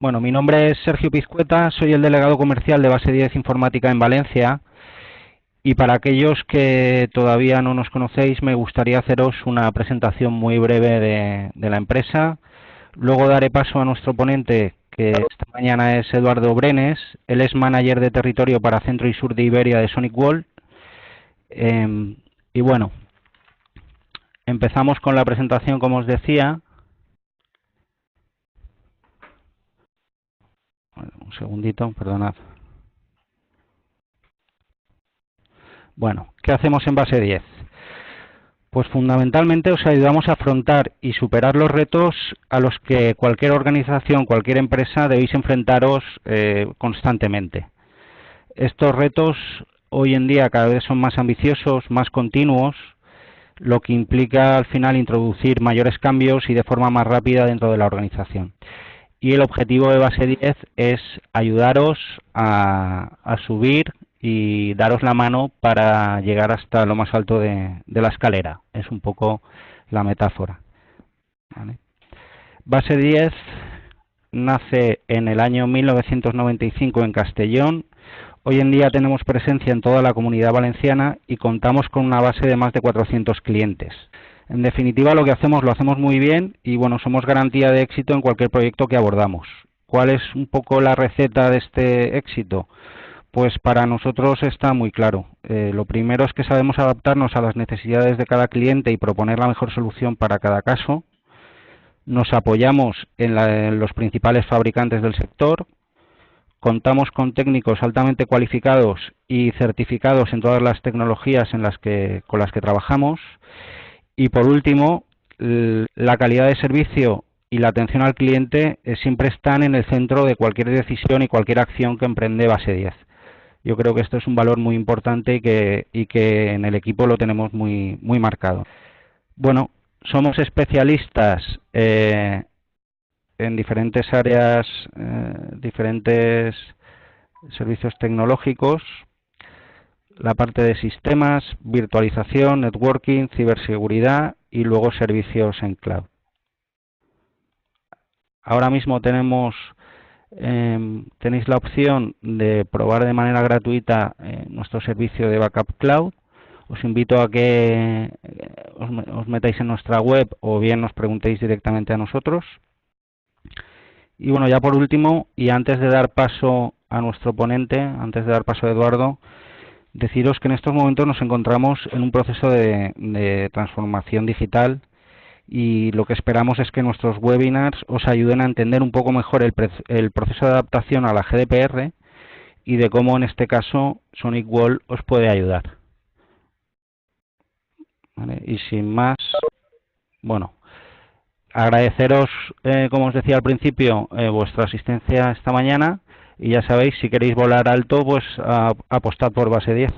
Bueno, mi nombre es Sergio Pizcueta, soy el delegado comercial de Base 10 Informática en Valencia y para aquellos que todavía no nos conocéis me gustaría haceros una presentación muy breve de la empresa. Luego daré paso a nuestro ponente, que esta mañana es Eduardo Brenes. Él es manager de territorio para Centro y Sur de Iberia de Sonic Wall. Y bueno, empezamos con la presentación, como os decía. Un segundito, perdonad. Bueno, ¿qué hacemos en Base 10? Pues fundamentalmente os ayudamos a afrontar y superar los retos a los que cualquier organización, cualquier empresa debéis enfrentaros constantemente. Estos retos hoy en día cada vez son más ambiciosos, más continuos, lo que implica al final introducir mayores cambios y de forma más rápida dentro de la organización. Y el objetivo de Base 10 es ayudaros a subir y daros la mano para llegar hasta lo más alto de la escalera. Es un poco la metáfora. ¿Vale? Base 10 nace en el año 1995 en Castellón. Hoy en día tenemos presencia en toda la Comunidad Valenciana y contamos con una base de más de 400 clientes. En definitiva, lo que hacemos lo hacemos muy bien y bueno, somos garantía de éxito en cualquier proyecto que abordamos. ¿Cuál es un poco la receta de este éxito? Pues para nosotros está muy claro. Lo primero es que sabemos adaptarnos a las necesidades de cada cliente y proponer la mejor solución para cada caso. Nos apoyamos en los principales fabricantes del sector. Contamos con técnicos altamente cualificados y certificados en todas las tecnologías con las que trabajamos. Y por último, la calidad de servicio y la atención al cliente siempre están en el centro de cualquier decisión y cualquier acción que emprende Base 10. Yo creo que esto es un valor muy importante y que en el equipo lo tenemos muy marcado. Bueno, somos especialistas en diferentes áreas, diferentes servicios tecnológicos, la parte de sistemas, virtualización, networking, ciberseguridad y luego servicios en cloud. Ahora mismo tenéis la opción de probar de manera gratuita nuestro servicio de Backup Cloud. Os invito a que os metáis en nuestra web o bien nos preguntéis directamente a nosotros. Y bueno, ya por último, y antes de dar paso a nuestro ponente, antes de dar paso a Eduardo, deciros que en estos momentos nos encontramos en un proceso de transformación digital y lo que esperamos es que nuestros webinars os ayuden a entender un poco mejor el proceso de adaptación a la GDPR y de cómo en este caso Sonic Wall os puede ayudar. ¿Vale? Y sin más, bueno, agradeceros, como os decía al principio, vuestra asistencia esta mañana y ya sabéis, si queréis volar alto, pues apostad por Base 10.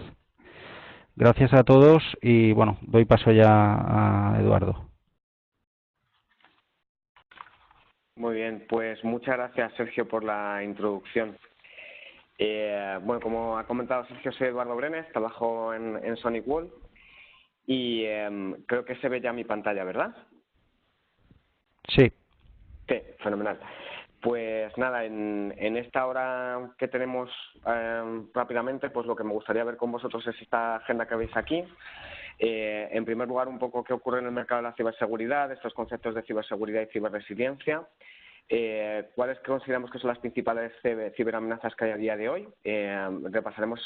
Gracias a todos y bueno, doy paso ya a Eduardo. Muy bien, pues muchas gracias Sergio por la introducción. Bueno, como ha comentado Sergio, soy Eduardo Brenes, trabajo en Sonic Wall y creo que se ve ya mi pantalla, ¿verdad? Sí. Sí, fenomenal. Pues nada, en esta hora que tenemos rápidamente, pues lo que me gustaría ver con vosotros es esta agenda que veis aquí. En primer lugar, un poco qué ocurre en el mercado de la ciberseguridad, estos conceptos de ciberseguridad y ciberresiliencia, cuáles consideramos que son las principales ciberamenazas que hay a día de hoy. Repasaremos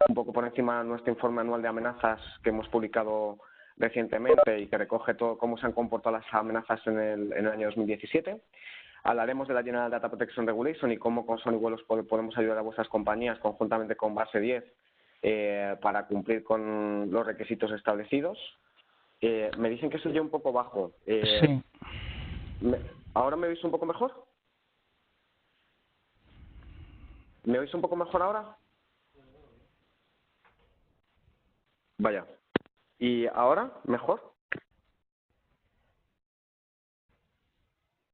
un poco por encima nuestro informe anual de amenazas que hemos publicado recientemente y que recoge todo cómo se han comportado las amenazas en el año 2017. Hablaremos de la General Data Protection Regulation y cómo con Sonic Wall podemos ayudar a vuestras compañías conjuntamente con Base 10 para cumplir con los requisitos establecidos. Me dicen que soy yo un poco bajo. Sí. ¿Ahora me oís un poco mejor? ¿Me oís un poco mejor ahora? Vaya. ¿Y ahora? ¿Mejor?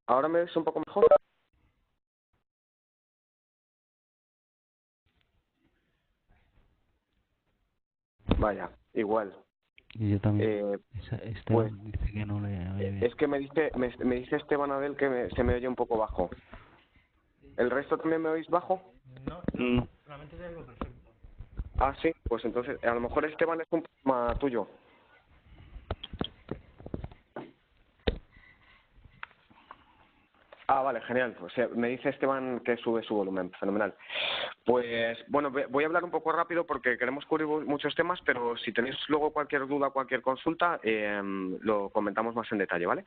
¿Ahora me oís un poco mejor? Vaya, igual. Y yo también. Pues, dice que no le oye bien. es que me dice Esteban Adel que se me oye un poco bajo. ¿El resto también me oís bajo? No. Solamente te digo perfecto. Ah, sí, pues entonces, a lo mejor Esteban es un problema tuyo. Ah, vale, genial. Pues me dice Esteban que sube su volumen, fenomenal. Pues bueno, voy a hablar un poco rápido porque queremos cubrir muchos temas, pero si tenéis luego cualquier duda, cualquier consulta, lo comentamos más en detalle, ¿vale?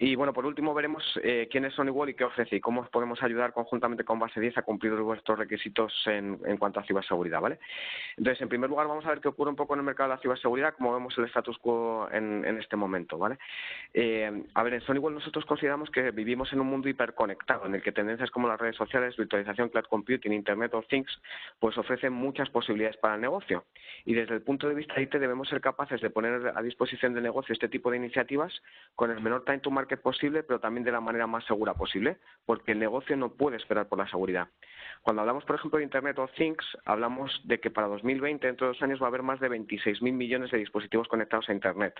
Y bueno, por último veremos quién es SonyWall y qué ofrece y cómo os podemos ayudar conjuntamente con Base 10 a cumplir vuestros requisitos en cuanto a ciberseguridad, ¿vale? Entonces, en primer lugar, vamos a ver qué ocurre un poco en el mercado de la ciberseguridad, cómo vemos el status quo en este momento, ¿vale? A ver, en SonyWall nosotros consideramos que vivimos en un mundo hiperconectado, en el que tendencias como las redes sociales, virtualización, cloud computing, Internet of Things, pues ofrecen muchas posibilidades para el negocio. Y desde el punto de vista de IT debemos ser capaces de poner a disposición del negocio este tipo de iniciativas con el menor time to market posible, pero también de la manera más segura posible, porque el negocio no puede esperar por la seguridad. Cuando hablamos, por ejemplo, de Internet of Things, hablamos de que para 2020, dentro de 2 años, va a haber más de 26.000 millones de dispositivos conectados a Internet.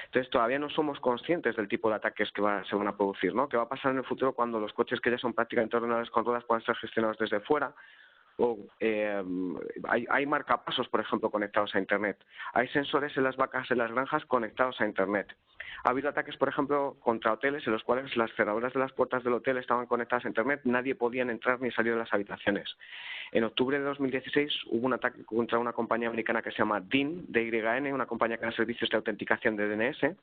Entonces, todavía no somos conscientes del tipo de ataques que se van a producir, ¿no? ¿Qué va a pasar en el futuro cuando los coches que ya son prácticamente ordenados con ruedas puedan ser gestionados desde fuera? O hay marcapasos, por ejemplo, conectados a Internet. Hay sensores en las vacas, en las granjas, conectados a Internet. Ha habido ataques, por ejemplo, contra hoteles en los cuales las cerraduras de las puertas del hotel estaban conectadas a Internet, nadie podía entrar ni salir de las habitaciones. En octubre de 2016 hubo un ataque contra una compañía americana que se llama DYN, DYN, una compañía que da servicios de autenticación de DNS,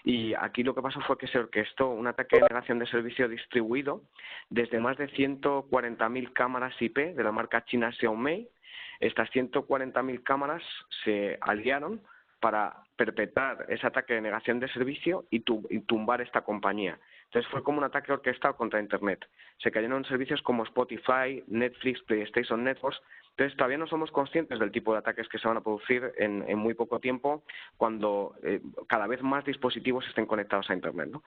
y aquí lo que pasó fue que se orquestó un ataque de negación de servicio distribuido desde más de 140.000 cámaras IP de la marca china Xiaomi. Estas 140.000 cámaras se aliaron para perpetrar ese ataque de negación de servicio y tumbar esta compañía. Entonces fue como un ataque orquestado contra Internet. Se cayeron servicios como Spotify, Netflix, PlayStation Networks. Entonces todavía no somos conscientes del tipo de ataques que se van a producir en muy poco tiempo cuando cada vez más dispositivos estén conectados a Internet, ¿no?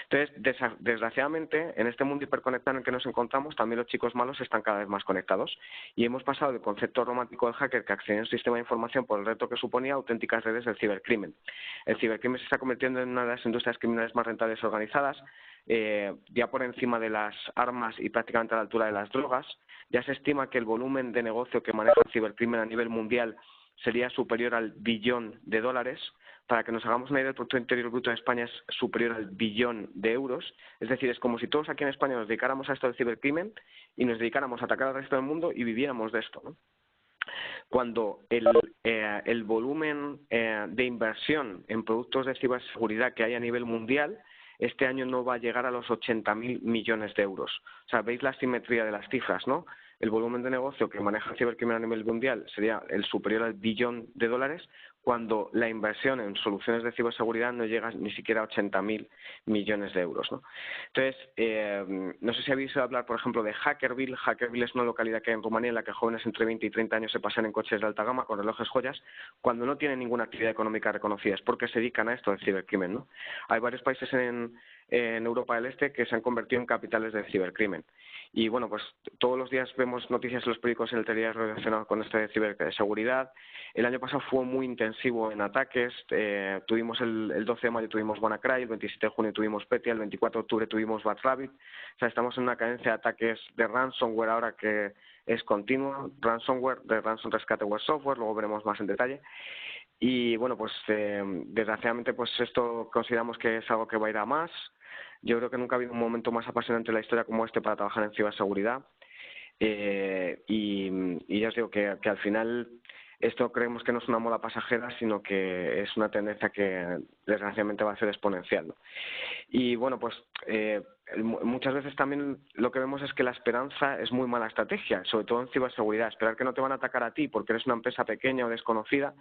Entonces, desgraciadamente, en este mundo hiperconectado en el que nos encontramos, también los chicos malos están cada vez más conectados y hemos pasado del concepto romántico del hacker que accedía a un sistema de información por el reto que suponía a auténticas redes del cibercrimen. El cibercrimen se está convirtiendo en una de las industrias criminales más rentables organizadas, ya por encima de las armas y prácticamente a la altura de las drogas. Ya se estima que el volumen de negocio que maneja el cibercrimen a nivel mundial sería superior al billón de dólares. Para que nos hagamos una idea, el Producto Interior Bruto de España es superior al billón de euros. Es decir, es como si todos aquí en España nos dedicáramos a esto del cibercrimen y nos dedicáramos a atacar al resto del mundo y viviéramos de esto, ¿no? Cuando el volumen de inversión en productos de ciberseguridad que hay a nivel mundial este año no va a llegar a los 80.000 millones de euros. O sea, veis la simetría de las cifras, ¿no? El volumen de negocio que maneja el cibercrimen a nivel mundial sería el superior al billón de dólares, cuando la inversión en soluciones de ciberseguridad no llega ni siquiera a 80.000 millones de euros, ¿no? Entonces, no sé si habéis oído hablar, por ejemplo, de Hackerville. Hackerville es una localidad que hay en Rumanía en la que jóvenes entre 20 y 30 años se pasan en coches de alta gama con relojes joyas cuando no tienen ninguna actividad económica reconocida. Es porque se dedican a esto del cibercrimen, ¿no? Hay varios países en Europa del Este que se han convertido en capitales del cibercrimen. Y bueno, pues todos los días vemos noticias en los periódicos en el telediario relacionadas con esta ciberseguridad. El año pasado fue muy intensivo en ataques. Tuvimos el 12 de mayo tuvimos WannaCry, el 27 de junio tuvimos Petya, el 24 de octubre tuvimos BadRabbit. O sea, estamos en una cadencia de ataques de ransomware ahora que es continua, ransomware, de Ransom Rescateware Software, luego veremos más en detalle. Y bueno, pues desgraciadamente pues esto consideramos que es algo que va a ir a más. Yo creo que nunca ha habido un momento más apasionante en la historia como este para trabajar en ciberseguridad. Y ya os digo que al final esto creemos que no es una moda pasajera, sino que es una tendencia que desgraciadamente va a ser exponencial, ¿no? Y bueno, pues muchas veces también lo que vemos es que la esperanza es muy mala estrategia, sobre todo en ciberseguridad. Esperar que no te van a atacar a ti porque eres una empresa pequeña o desconocida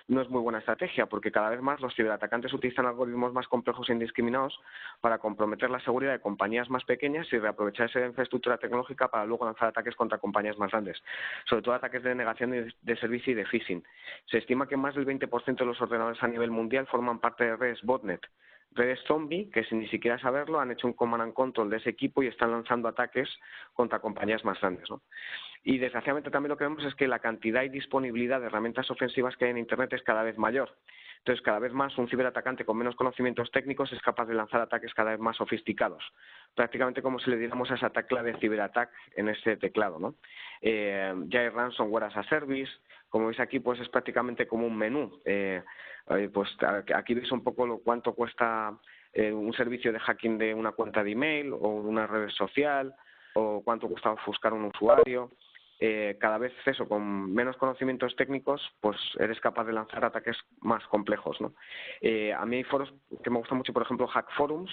no es muy buena estrategia, porque cada vez más los ciberatacantes utilizan algoritmos más complejos e indiscriminados para comprometer la seguridad de compañías más pequeñas y reaprovechar esa infraestructura tecnológica para luego lanzar ataques contra compañías más grandes, sobre todo ataques de negación de servicio y de phishing. Se estima que más del 20% de los ordenadores a nivel mundial forman parte de redes botnet, redes zombie que sin ni siquiera saberlo han hecho un command and control de ese equipo y están lanzando ataques contra compañías más grandes, ¿no? Y desgraciadamente también lo que vemos es que la cantidad y disponibilidad de herramientas ofensivas que hay en Internet es cada vez mayor. Entonces, cada vez más un ciberatacante con menos conocimientos técnicos es capaz de lanzar ataques cada vez más sofisticados. Prácticamente como si le diéramos a esa tecla de ciberattack en ese teclado, ¿no? Ya hay ransomware as a service. Como veis aquí, pues es prácticamente como un menú. Pues aquí veis un poco cuánto cuesta un servicio de hacking de una cuenta de email o de una red social, o cuánto cuesta ofuscar un usuario. Cada vez eso, con menos conocimientos técnicos, pues eres capaz de lanzar ataques más complejos, ¿no? A mí hay foros que me gustan mucho, por ejemplo, Hack Forums.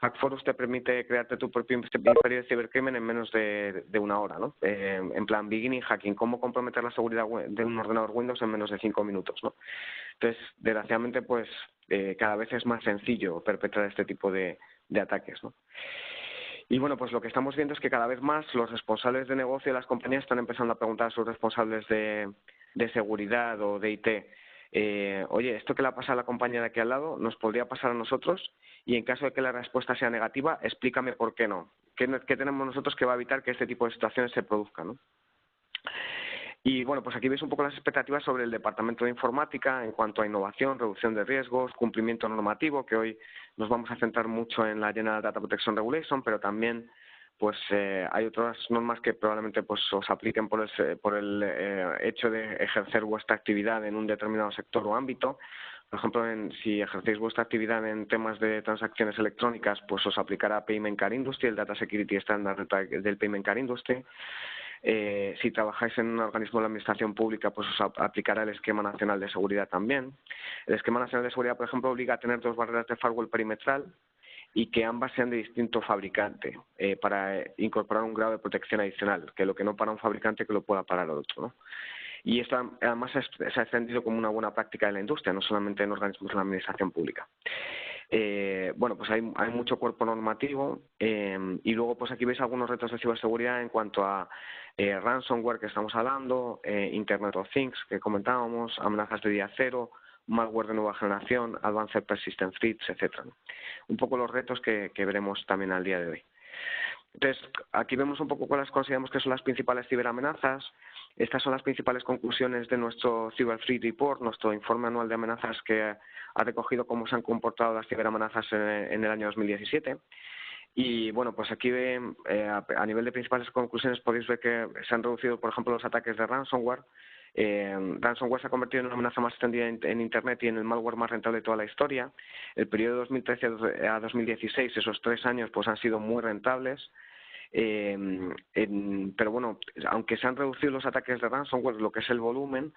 Hack Forums te permite crearte tu propio imperio de cibercrimen en menos de una hora, ¿no? En plan, beginning hacking, cómo comprometer la seguridad de un ordenador Windows en menos de 5 minutos, ¿no? Entonces, desgraciadamente, pues cada vez es más sencillo perpetrar este tipo de ataques, ¿no? Y bueno, pues lo que estamos viendo es que cada vez más los responsables de negocio de las compañías están empezando a preguntar a sus responsables de seguridad o de IT, oye, ¿esto que le ha pasado a la compañía de aquí al lado nos podría pasar a nosotros? Y en caso de que la respuesta sea negativa, explícame por qué no. ¿Qué tenemos nosotros que va a evitar que este tipo de situaciones se produzcan, ¿no? Y bueno, pues aquí veis un poco las expectativas sobre el Departamento de Informática en cuanto a innovación, reducción de riesgos, cumplimiento normativo, que hoy nos vamos a centrar mucho en la General Data Protection Regulation, pero también pues hay otras normas que probablemente pues os apliquen por el hecho de ejercer vuestra actividad en un determinado sector o ámbito. Por ejemplo, si ejercéis vuestra actividad en temas de transacciones electrónicas, pues os aplicará Payment Card Industry, el Data Security Standard del Payment Card Industry. Si trabajáis en un organismo de la administración pública, pues os aplicará el Esquema Nacional de Seguridad también. El Esquema Nacional de Seguridad, por ejemplo, obliga a tener 2 barreras de firewall perimetral y que ambas sean de distinto fabricante para incorporar un grado de protección adicional, que lo que no para un fabricante que lo pueda parar el otro, ¿no? Y esto además se ha extendido como una buena práctica en la industria, no solamente en organismos de la administración pública. Bueno, pues hay mucho cuerpo normativo y luego pues aquí veis algunos retos de ciberseguridad en cuanto a ransomware que estamos hablando, Internet of Things que comentábamos, amenazas de día cero, malware de nueva generación, advanced persistent threats, etcétera. Un poco los retos que veremos también al día de hoy. Entonces, aquí vemos un poco cuáles consideramos que son las principales ciberamenazas. Estas son las principales conclusiones de nuestro Cyber Threat Report, nuestro informe anual de amenazas que ha recogido cómo se han comportado las ciberamenazas en el año 2017. Y bueno, pues aquí a nivel de principales conclusiones podéis ver que se han reducido, por ejemplo, los ataques de ransomware. Ransomware se ha convertido en una amenaza más extendida en Internet y en el malware más rentable de toda la historia. El periodo de 2013 a 2016, esos 3 años, pues han sido muy rentables. Pero bueno, aunque se han reducido los ataques de ransomware, lo que es el volumen,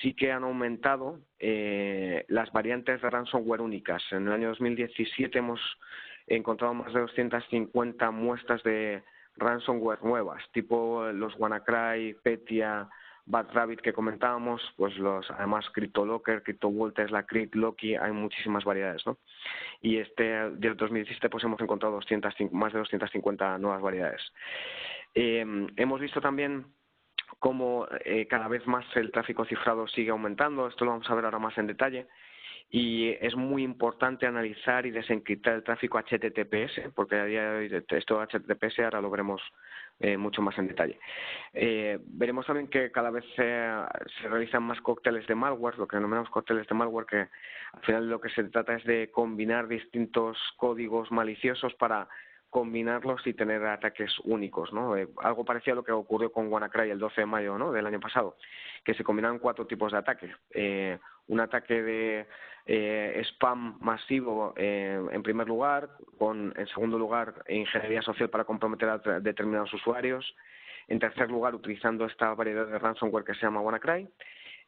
sí que han aumentado las variantes de ransomware únicas. En el año 2017 hemos encontrado más de 250 muestras de ransomware nuevas, tipo los WannaCry, Petya, Bad Rabbit que comentábamos, pues además CryptoLocker, CryptoVault, Tesla Crypt, Loki, hay muchísimas variedades, ¿no? Y del 2017 pues hemos encontrado más de 250 nuevas variedades. Hemos visto también cómo cada vez más el tráfico cifrado sigue aumentando, esto lo vamos a ver ahora más en detalle. Y es muy importante analizar y desencriptar el tráfico HTTPS, porque a día de hoy esto HTTPS ahora lo veremos mucho más en detalle. Veremos también que cada vez se realizan más cócteles de malware, lo que denominamos cócteles de malware, que al final lo que se trata es de combinar distintos códigos maliciosos para combinarlos y tener ataques únicos, ¿no? Algo parecido a lo que ocurrió con WannaCry el 12 de mayo, ¿no?, del año pasado, que se combinaron 4 tipos de ataques. Un ataque de spam masivo en primer lugar, en segundo lugar ingeniería social para comprometer a determinados usuarios, en tercer lugar utilizando esta variedad de ransomware que se llama WannaCry,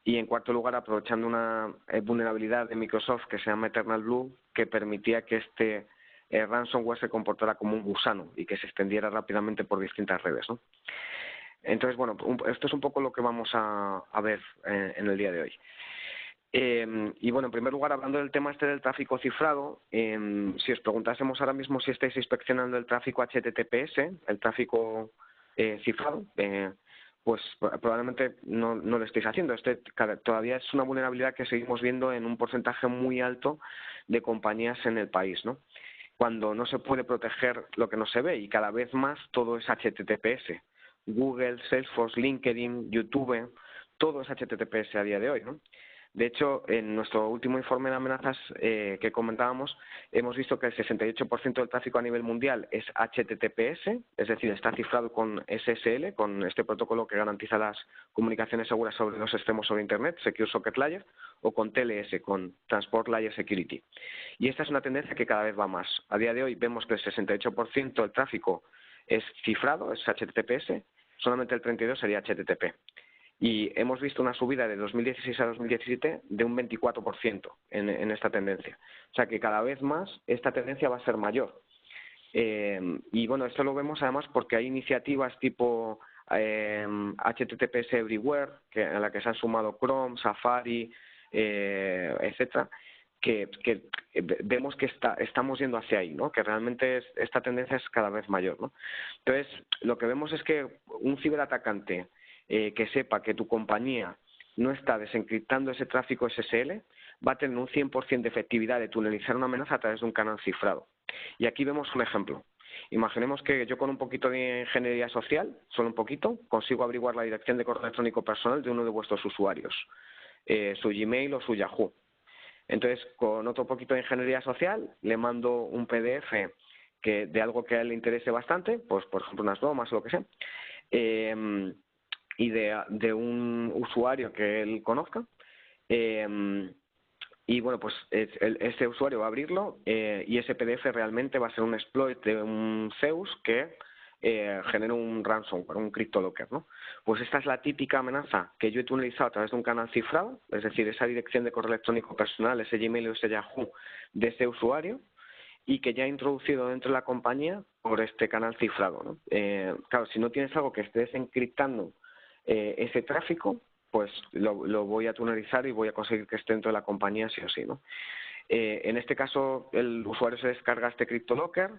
y en cuarto lugar aprovechando una vulnerabilidad de Microsoft que se llama Eternal Blue, que permitía que este ransomware se comportara como un gusano y que se extendiera rápidamente por distintas redes, ¿no? Entonces, bueno, esto es un poco lo que vamos a ver en el día de hoy. Y bueno, en primer lugar, hablando del tema del tráfico cifrado, si os preguntásemos ahora mismo si estáis inspeccionando el tráfico HTTPS, el tráfico cifrado, pues probablemente no lo estéis haciendo. Todavía es una vulnerabilidad que seguimos viendo en un porcentaje muy alto de compañías en el país, ¿no? Cuando no se puede proteger lo que no se ve y cada vez más todo es HTTPS. Google, Salesforce, LinkedIn, YouTube, todo es HTTPS a día de hoy, ¿no? De hecho, en nuestro último informe de amenazas que comentábamos, hemos visto que el 68% del tráfico a nivel mundial es HTTPS, es decir, está cifrado con SSL, con este protocolo que garantiza las comunicaciones seguras sobre los extremos sobre Internet, Secure Socket Layer, o con TLS, con Transport Layer Security. Y esta es una tendencia que cada vez va más. A día de hoy vemos que el 68% del tráfico es cifrado, es HTTPS, solamente el 32% sería HTTP. Y hemos visto una subida de 2016 a 2017 de un 24% en esta tendencia. O sea que cada vez más esta tendencia va a ser mayor. Y bueno, esto lo vemos además porque hay iniciativas tipo HTTPS Everywhere, a la que se han sumado Chrome, Safari, etcétera, que vemos que estamos yendo hacia ahí, ¿no? Que realmente esta tendencia es cada vez mayor, ¿no? Entonces, lo que vemos es que un ciberatacante que sepa que tu compañía no está desencriptando ese tráfico SSL, va a tener un 100% de efectividad de tunelizar una amenaza a través de un canal cifrado. Y aquí vemos un ejemplo. Imaginemos que yo con un poquito de ingeniería social, solo un poquito, consigo averiguar la dirección de correo electrónico personal de uno de vuestros usuarios, su Gmail o su Yahoo. Entonces, con otro poquito de ingeniería social, le mando un PDF de algo que a él le interese bastante, pues por ejemplo unas bromas o lo que sea, y de un usuario que él conozca, y bueno, pues ese usuario va a abrirlo y ese PDF realmente va a ser un exploit de un Zeus que genera un ransomware, un CryptoLocker, ¿no? Pues esta es la típica amenaza que yo he tunelizado a través de un canal cifrado, es decir, esa dirección de correo electrónico personal, ese Gmail o ese Yahoo de ese usuario, y que ya he introducido dentro de la compañía por este canal cifrado, ¿no? Claro, si no tienes algo que estés encriptando ese tráfico, pues lo voy a tunelizar y voy a conseguir que esté dentro de la compañía sí o sí, ¿no? En este caso, el usuario se descarga este CryptoLocker.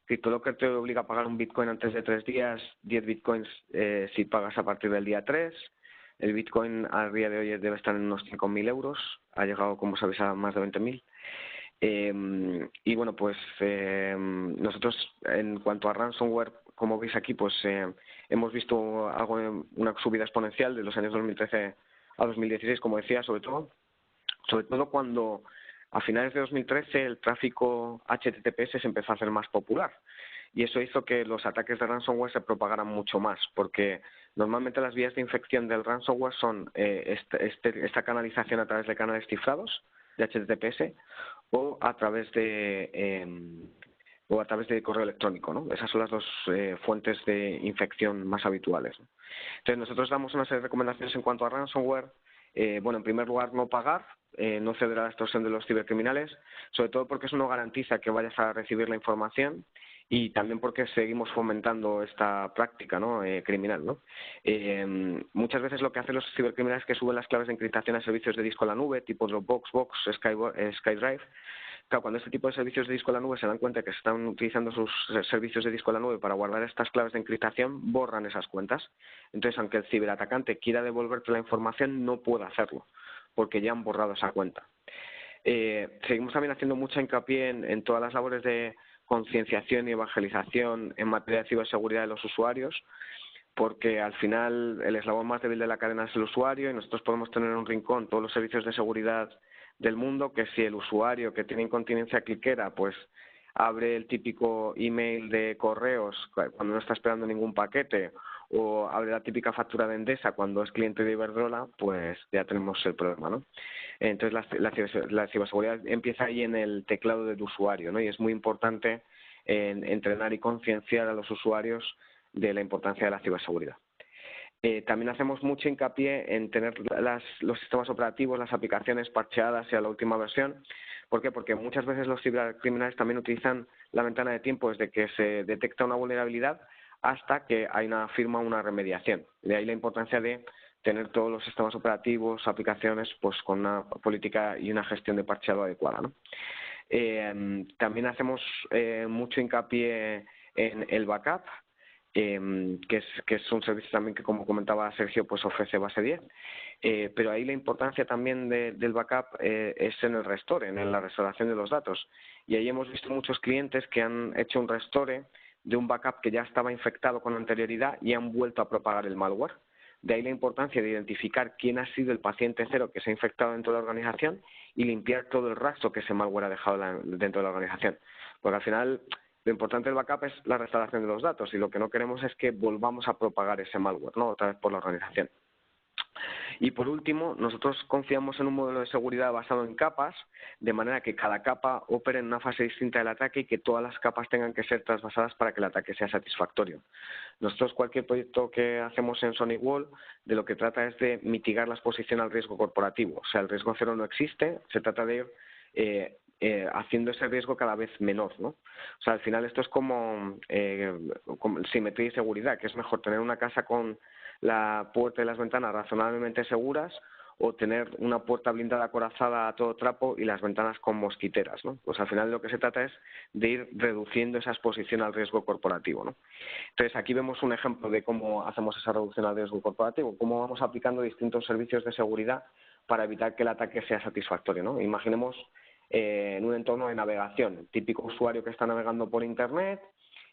CryptoLocker te obliga a pagar un Bitcoin antes de 3 días, 10 Bitcoins si pagas a partir del día 3. El Bitcoin a día de hoy debe estar en unos 5.000 euros. Ha llegado, como sabéis, a más de 20.000. Y bueno, pues nosotros en cuanto a ransomware, como veis aquí, pues hemos visto una subida exponencial de los años 2013 a 2016, como decía, sobre todo cuando a finales de 2013 el tráfico HTTPS se empezó a hacer más popular. Y eso hizo que los ataques de ransomware se propagaran mucho más, porque normalmente las vías de infección del ransomware son esta canalización a través de canales cifrados de HTTPS o a través de correo electrónico, ¿no? Esas son las dos fuentes de infección más habituales, ¿no? Entonces nosotros damos una serie de recomendaciones en cuanto a ransomware. Bueno, en primer lugar, no pagar, no ceder a la extorsión de los cibercriminales, sobre todo porque eso no garantiza que vayas a recibir la información y también porque seguimos fomentando esta práctica, ¿no? Criminal, ¿no? Muchas veces lo que hacen los cibercriminales es que suben las claves de encriptación a servicios de disco en la nube, tipo Dropbox, Box, SkyDrive. Claro, cuando este tipo de servicios de disco en la nube se dan cuenta que se están utilizando sus servicios de disco en la nube para guardar estas claves de encriptación, borran esas cuentas. Entonces, aunque el ciberatacante quiera devolverte la información, no puede hacerlo, porque ya han borrado esa cuenta. Seguimos también haciendo mucha hincapié en todas las labores de concienciación y evangelización en materia de ciberseguridad de los usuarios, porque al final el eslabón más débil de la cadena es el usuario y nosotros podemos tener en un rincón todos los servicios de seguridad del mundo, que si el usuario que tiene incontinencia cliquera pues abre el típico email de correos cuando no está esperando ningún paquete o abre la típica factura de Endesa cuando es cliente de Iberdrola, pues ya tenemos el problema, ¿no? Entonces la ciberseguridad empieza ahí en el teclado del usuario, ¿no? Y es muy importante entrenar y concienciar a los usuarios de la importancia de la ciberseguridad. También hacemos mucho hincapié en tener los sistemas operativos, las aplicaciones parcheadas y a la última versión. ¿Por qué? Porque muchas veces los cibercriminales también utilizan la ventana de tiempo desde que se detecta una vulnerabilidad hasta que hay una remediación. De ahí la importancia de tener todos los sistemas operativos, aplicaciones, pues con una política y una gestión de parcheado adecuada, ¿no? También hacemos mucho hincapié en el backup, que es un servicio también que, como comentaba Sergio, pues ofrece base 10. Pero ahí la importancia también del backup es en el restore, en la restauración de los datos. Y ahí hemos visto muchos clientes que han hecho un restore de un backup que ya estaba infectado con anterioridad y han vuelto a propagar el malware. De ahí la importancia de identificar quién ha sido el paciente cero que se ha infectado dentro de la organización y limpiar todo el rastro que ese malware ha dejado dentro de la organización. Porque al final lo importante del backup es la restauración de los datos y lo que no queremos es que volvamos a propagar ese malware, ¿no?, otra vez por la organización. Y por último, nosotros confiamos en un modelo de seguridad basado en capas, de manera que cada capa opere en una fase distinta del ataque y que todas las capas tengan que ser trasvasadas para que el ataque sea satisfactorio. Nosotros cualquier proyecto que hacemos en SonicWall de lo que trata es de mitigar la exposición al riesgo corporativo. O sea, el riesgo cero no existe, se trata de ir haciendo ese riesgo cada vez menor, ¿no? O sea, al final esto es como simetría y seguridad, que es mejor tener una casa con la puerta y las ventanas razonablemente seguras o tener una puerta blindada acorazada a todo trapo y las ventanas con mosquiteras, ¿no? Pues al final lo que se trata es de ir reduciendo esa exposición al riesgo corporativo, ¿no? Entonces aquí vemos un ejemplo de cómo hacemos esa reducción al riesgo corporativo, cómo vamos aplicando distintos servicios de seguridad para evitar que el ataque sea satisfactorio, ¿no? Imaginemos en un entorno de navegación, típico usuario que está navegando por Internet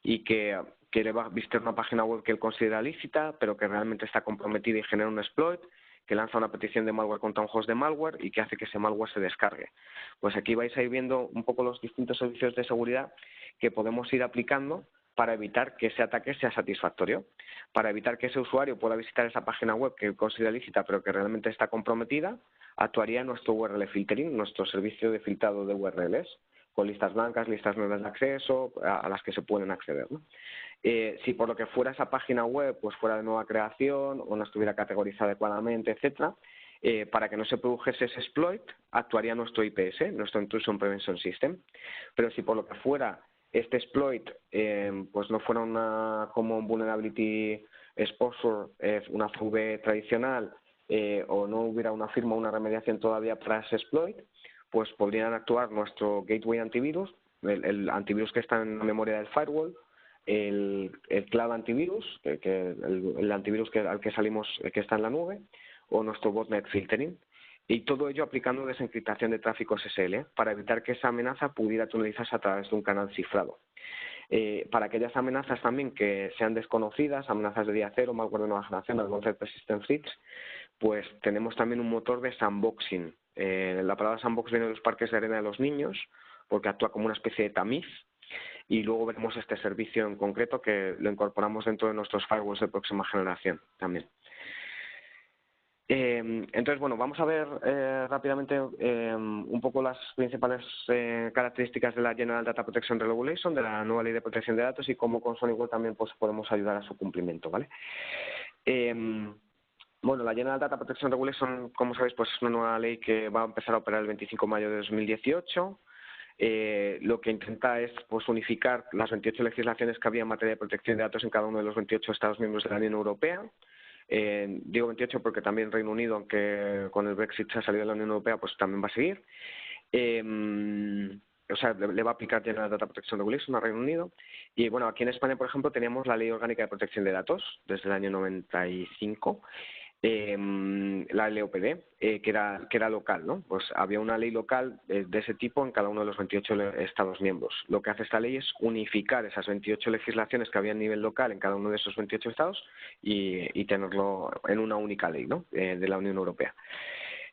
y que quiere visitar una página web que él considera lícita, pero que realmente está comprometida y genera un exploit, que lanza una petición de malware contra un host de malware y que hace que ese malware se descargue. Pues aquí vais a ir viendo un poco los distintos servicios de seguridad que podemos ir aplicando para evitar que ese ataque sea satisfactorio, para evitar que ese usuario pueda visitar esa página web que él considera lícita pero que realmente está comprometida. Actuaría nuestro URL filtering, nuestro servicio de filtrado de URLs, con listas blancas, listas negras de acceso, a las que se pueden acceder, ¿no? Si por lo que fuera esa página web pues fuera de nueva creación o no estuviera categorizada adecuadamente, etcétera, para que no se produjese ese exploit, actuaría nuestro IPS, nuestro Intrusion Prevention System. Pero si por lo que fuera este exploit pues no fuera una Common Vulnerability Exposure, una CV tradicional, o no hubiera una firma o una remediación todavía para ese exploit, pues podrían actuar nuestro Gateway Antivirus, el antivirus que está en la memoria del firewall, el Cloud Antivirus, el antivirus al que salimos, que está en la nube, o nuestro Botnet Filtering. Y todo ello aplicando desencriptación de tráfico SSL para evitar que esa amenaza pudiera tunelizarse a través de un canal cifrado. Para aquellas amenazas también que sean desconocidas, amenazas de día cero, malware de nueva generación, Advanced Persistent Threats, pues tenemos también un motor de sandboxing. La palabra sandbox viene de los parques de arena de los niños, porque actúa como una especie de tamiz, y luego veremos este servicio en concreto que lo incorporamos dentro de nuestros firewalls de próxima generación también. Entonces, bueno, vamos a ver rápidamente un poco las principales características de la General Data Protection Regulation, de la nueva ley de protección de datos, y cómo con SonicWall también pues podemos ayudar a su cumplimiento, ¿vale? Bueno, la General Data Protection Regulation, como sabéis, pues es una nueva ley que va a empezar a operar el 25 de mayo de 2018. Lo que intenta es pues unificar las 28 legislaciones que había en materia de protección de datos en cada uno de los 28 Estados miembros de la Unión Europea. Digo 28 porque también Reino Unido, aunque con el Brexit se ha salido de la Unión Europea, pues también va a seguir. O sea, le va a aplicar General Data Protection Regulation a Reino Unido. Y bueno, aquí en España, por ejemplo, teníamos la Ley Orgánica de Protección de Datos desde el año 95. La LOPD, que era local, ¿no? Pues había una ley local de ese tipo en cada uno de los 28 Estados miembros. Lo que hace esta ley es unificar esas 28 legislaciones que había a nivel local en cada uno de esos 28 estados y tenerlo en una única ley, ¿no? De la Unión Europea.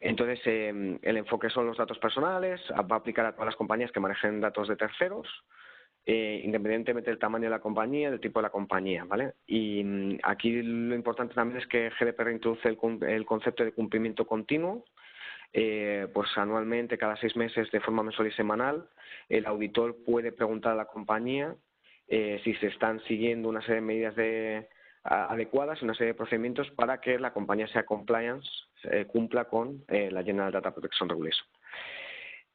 Entonces, el enfoque son los datos personales, va a aplicar a todas las compañías que manejen datos de terceros, independientemente del tamaño de la compañía, del tipo de la compañía, ¿vale? Y aquí lo importante también es que GDPR introduce el concepto de cumplimiento continuo, pues anualmente, cada 6 meses, de forma mensual y semanal, el auditor puede preguntar a la compañía si se están siguiendo una serie de medidas adecuadas, una serie de procedimientos para que la compañía sea compliance, cumpla con la General Data Protection Regulation.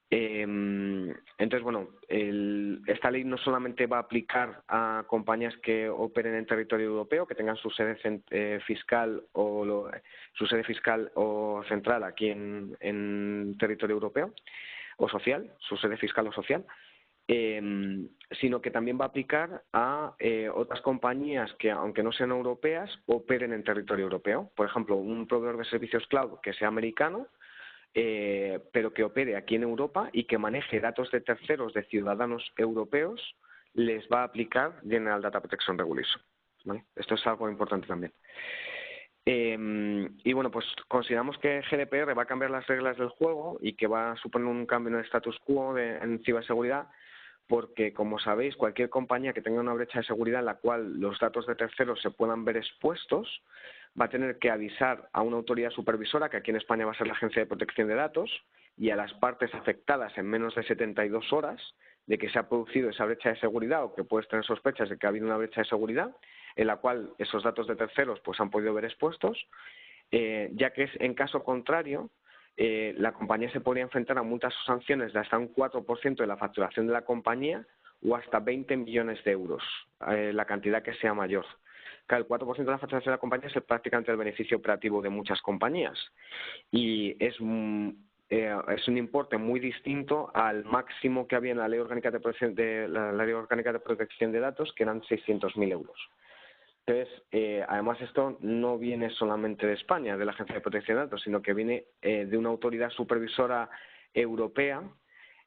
Entonces, bueno, esta ley no solamente va a aplicar a compañías que operen en territorio europeo, que tengan su sede fiscal o central aquí en territorio europeo o social, su sede fiscal o social, sino que también va a aplicar a otras compañías que, aunque no sean europeas, operen en territorio europeo. Por ejemplo, un proveedor de servicios cloud que sea americano, pero que opere aquí en Europa y que maneje datos de terceros de ciudadanos europeos, les va a aplicar General Data Protection Regulation, ¿vale? Esto es algo importante también. Y bueno, pues consideramos que GDPR va a cambiar las reglas del juego y que va a suponer un cambio en el status quo en ciberseguridad, porque, como sabéis, cualquier compañía que tenga una brecha de seguridad en la cual los datos de terceros se puedan ver expuestos va a tener que avisar a una autoridad supervisora, que aquí en España va a ser la Agencia de Protección de Datos, y a las partes afectadas en menos de 72 horas de que se ha producido esa brecha de seguridad o que puedes tener sospechas de que ha habido una brecha de seguridad en la cual esos datos de terceros pues han podido ver expuestos, ya que en caso contrario la compañía se podría enfrentar a multas o sanciones de hasta un 4% de la facturación de la compañía o hasta 20 millones de euros, la cantidad que sea mayor. Claro, el 4% de la facturación de la compañía es prácticamente el beneficio operativo de muchas compañías y es un importe muy distinto al máximo que había en la Ley Orgánica de Protección la Ley Orgánica de Protección de Datos, que eran 600.000 euros. Entonces, además esto no viene solamente de España, de la Agencia de Protección de Datos, sino que viene de una autoridad supervisora europea.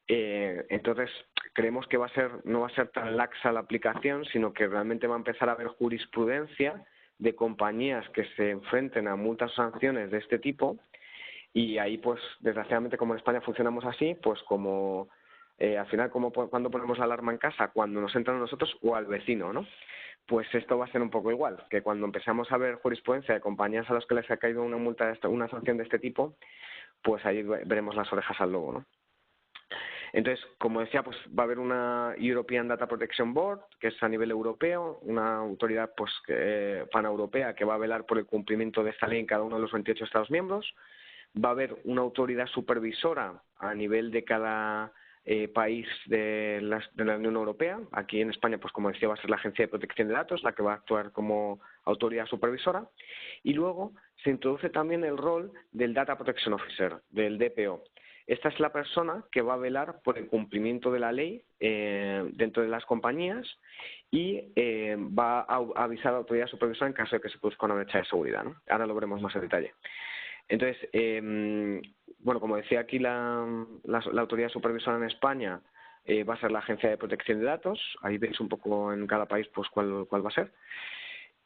Entonces, creemos que no va a ser tan laxa la aplicación, sino que realmente va a empezar a haber jurisprudencia de compañías que se enfrenten a multas o sanciones de este tipo. Y ahí, pues, desgraciadamente, como en España funcionamos así, pues como al final, como cuando ponemos la alarma en casa, cuando nos entran a nosotros o al vecino, ¿no? Pues esto va a ser un poco igual, que cuando empezamos a ver jurisprudencia de compañías a las que les ha caído una multa, una sanción de este tipo, pues ahí veremos las orejas al lobo, ¿no? Entonces, como decía, pues va a haber una European Data Protection Board, que es a nivel europeo, una autoridad pues paneuropea que va a velar por el cumplimiento de esta ley en cada uno de los 28 Estados miembros. Va a haber una autoridad supervisora a nivel de cada país de la Unión Europea. Aquí en España, pues como decía, va a ser la Agencia de Protección de Datos la que va a actuar como autoridad supervisora. Y luego se introduce también el rol del Data Protection Officer, del DPO. Esta es la persona que va a velar por el cumplimiento de la ley dentro de las compañías y va a avisar a la autoridad supervisora en caso de que se produzca una brecha de seguridad, ¿no? Ahora lo veremos más en detalle. Entonces, bueno, como decía aquí la autoridad supervisora en España va a ser la Agencia de Protección de Datos. Ahí veis un poco en cada país pues cuál va a ser.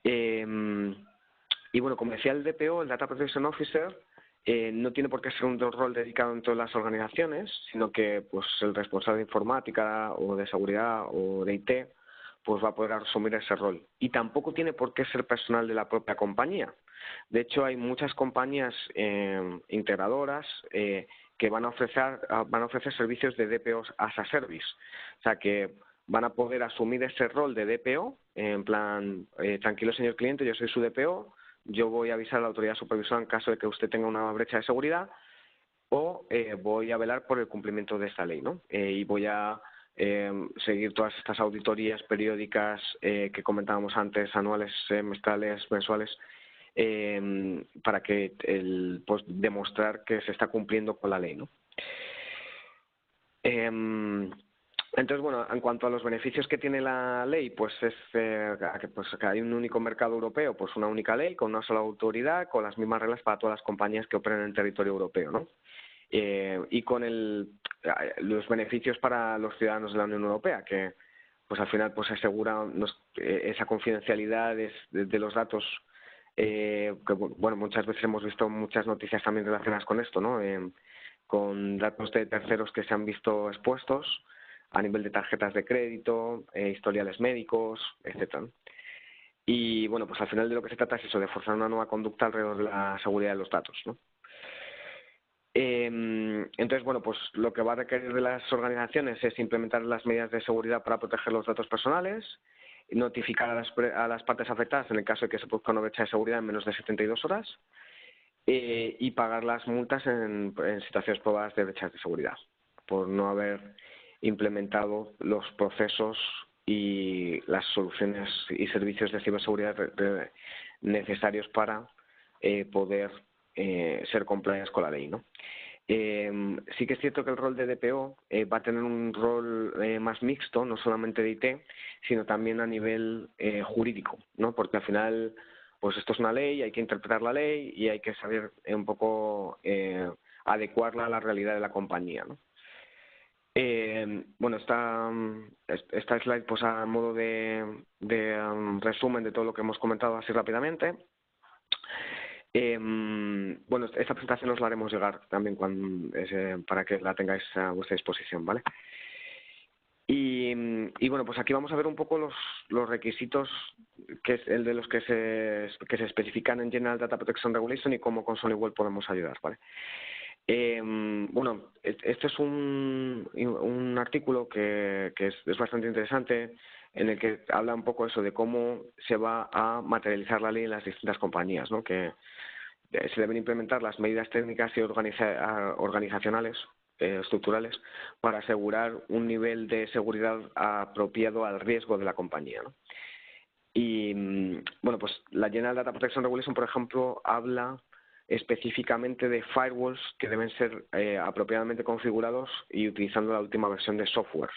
Y bueno, como decía el DPO, el Data Protection Officer, no tiene por qué ser un rol dedicado en todas las organizaciones, sino que pues el responsable de informática o de seguridad o de IT pues va a poder asumir ese rol. Y tampoco tiene por qué ser personal de la propia compañía. De hecho, hay muchas compañías integradoras que van a ofrecer servicios de DPOs as a service. O sea, que van a poder asumir ese rol de DPO, en plan, tranquilo señor cliente, yo soy su DPO, yo voy a avisar a la autoridad supervisora en caso de que usted tenga una brecha de seguridad o voy a velar por el cumplimiento de esta ley, ¿no? Y voy a seguir todas estas auditorías periódicas que comentábamos antes, anuales, semestrales, mensuales, para que pues, demostrar que se está cumpliendo con la ley, ¿no? Entonces, bueno, en cuanto a los beneficios que tiene la ley, pues es que hay un único mercado europeo, pues una única ley con una sola autoridad, con las mismas reglas para todas las compañías que operen en el territorio europeo, ¿no? Y con los beneficios para los ciudadanos de la Unión Europea, que pues al final pues asegura esa confidencialidad de los datos, que bueno, muchas veces hemos visto muchas noticias también relacionadas con esto, ¿no? Con datos de terceros que se han visto expuestos a nivel de tarjetas de crédito, historiales médicos, etcétera. Y bueno, pues al final de lo que se trata es eso, de forzar una nueva conducta alrededor de la seguridad de los datos, ¿no? Entonces, bueno, pues lo que va a requerir de las organizaciones es implementar las medidas de seguridad para proteger los datos personales, notificar a las partes afectadas en el caso de que se produzca una brecha de seguridad en menos de 72 horas y pagar las multas en situaciones probadas de brechas de seguridad por no haber implementado los procesos y las soluciones y servicios de ciberseguridad necesarios para poder ser compliance con la ley, ¿no? Sí que es cierto que el rol de DPO va a tener un rol más mixto, no solamente de IT, sino también a nivel jurídico, ¿no? Porque al final, pues esto es una ley, hay que interpretar la ley y hay que saber un poco adecuarla a la realidad de la compañía, ¿no? Bueno, esta slide pues a modo de resumen de todo lo que hemos comentado así rápidamente. Bueno, esta presentación os la haremos llegar también para que la tengáis a vuestra disposición, ¿vale? Y bueno, pues aquí vamos a ver un poco los requisitos que es el de los que se especifican en General Data Protection Regulation y cómo con SonyWell podemos ayudar, ¿vale? Bueno, este es un artículo que es bastante interesante, en el que habla un poco eso de cómo se va a materializar la ley en las distintas compañías, ¿no? Que se deben implementar las medidas técnicas y organizacionales estructurales para asegurar un nivel de seguridad apropiado al riesgo de la compañía, ¿no? Y bueno, pues la General Data Protection Regulation, por ejemplo, habla específicamente de firewalls que deben ser apropiadamente configurados y utilizando la última versión de software.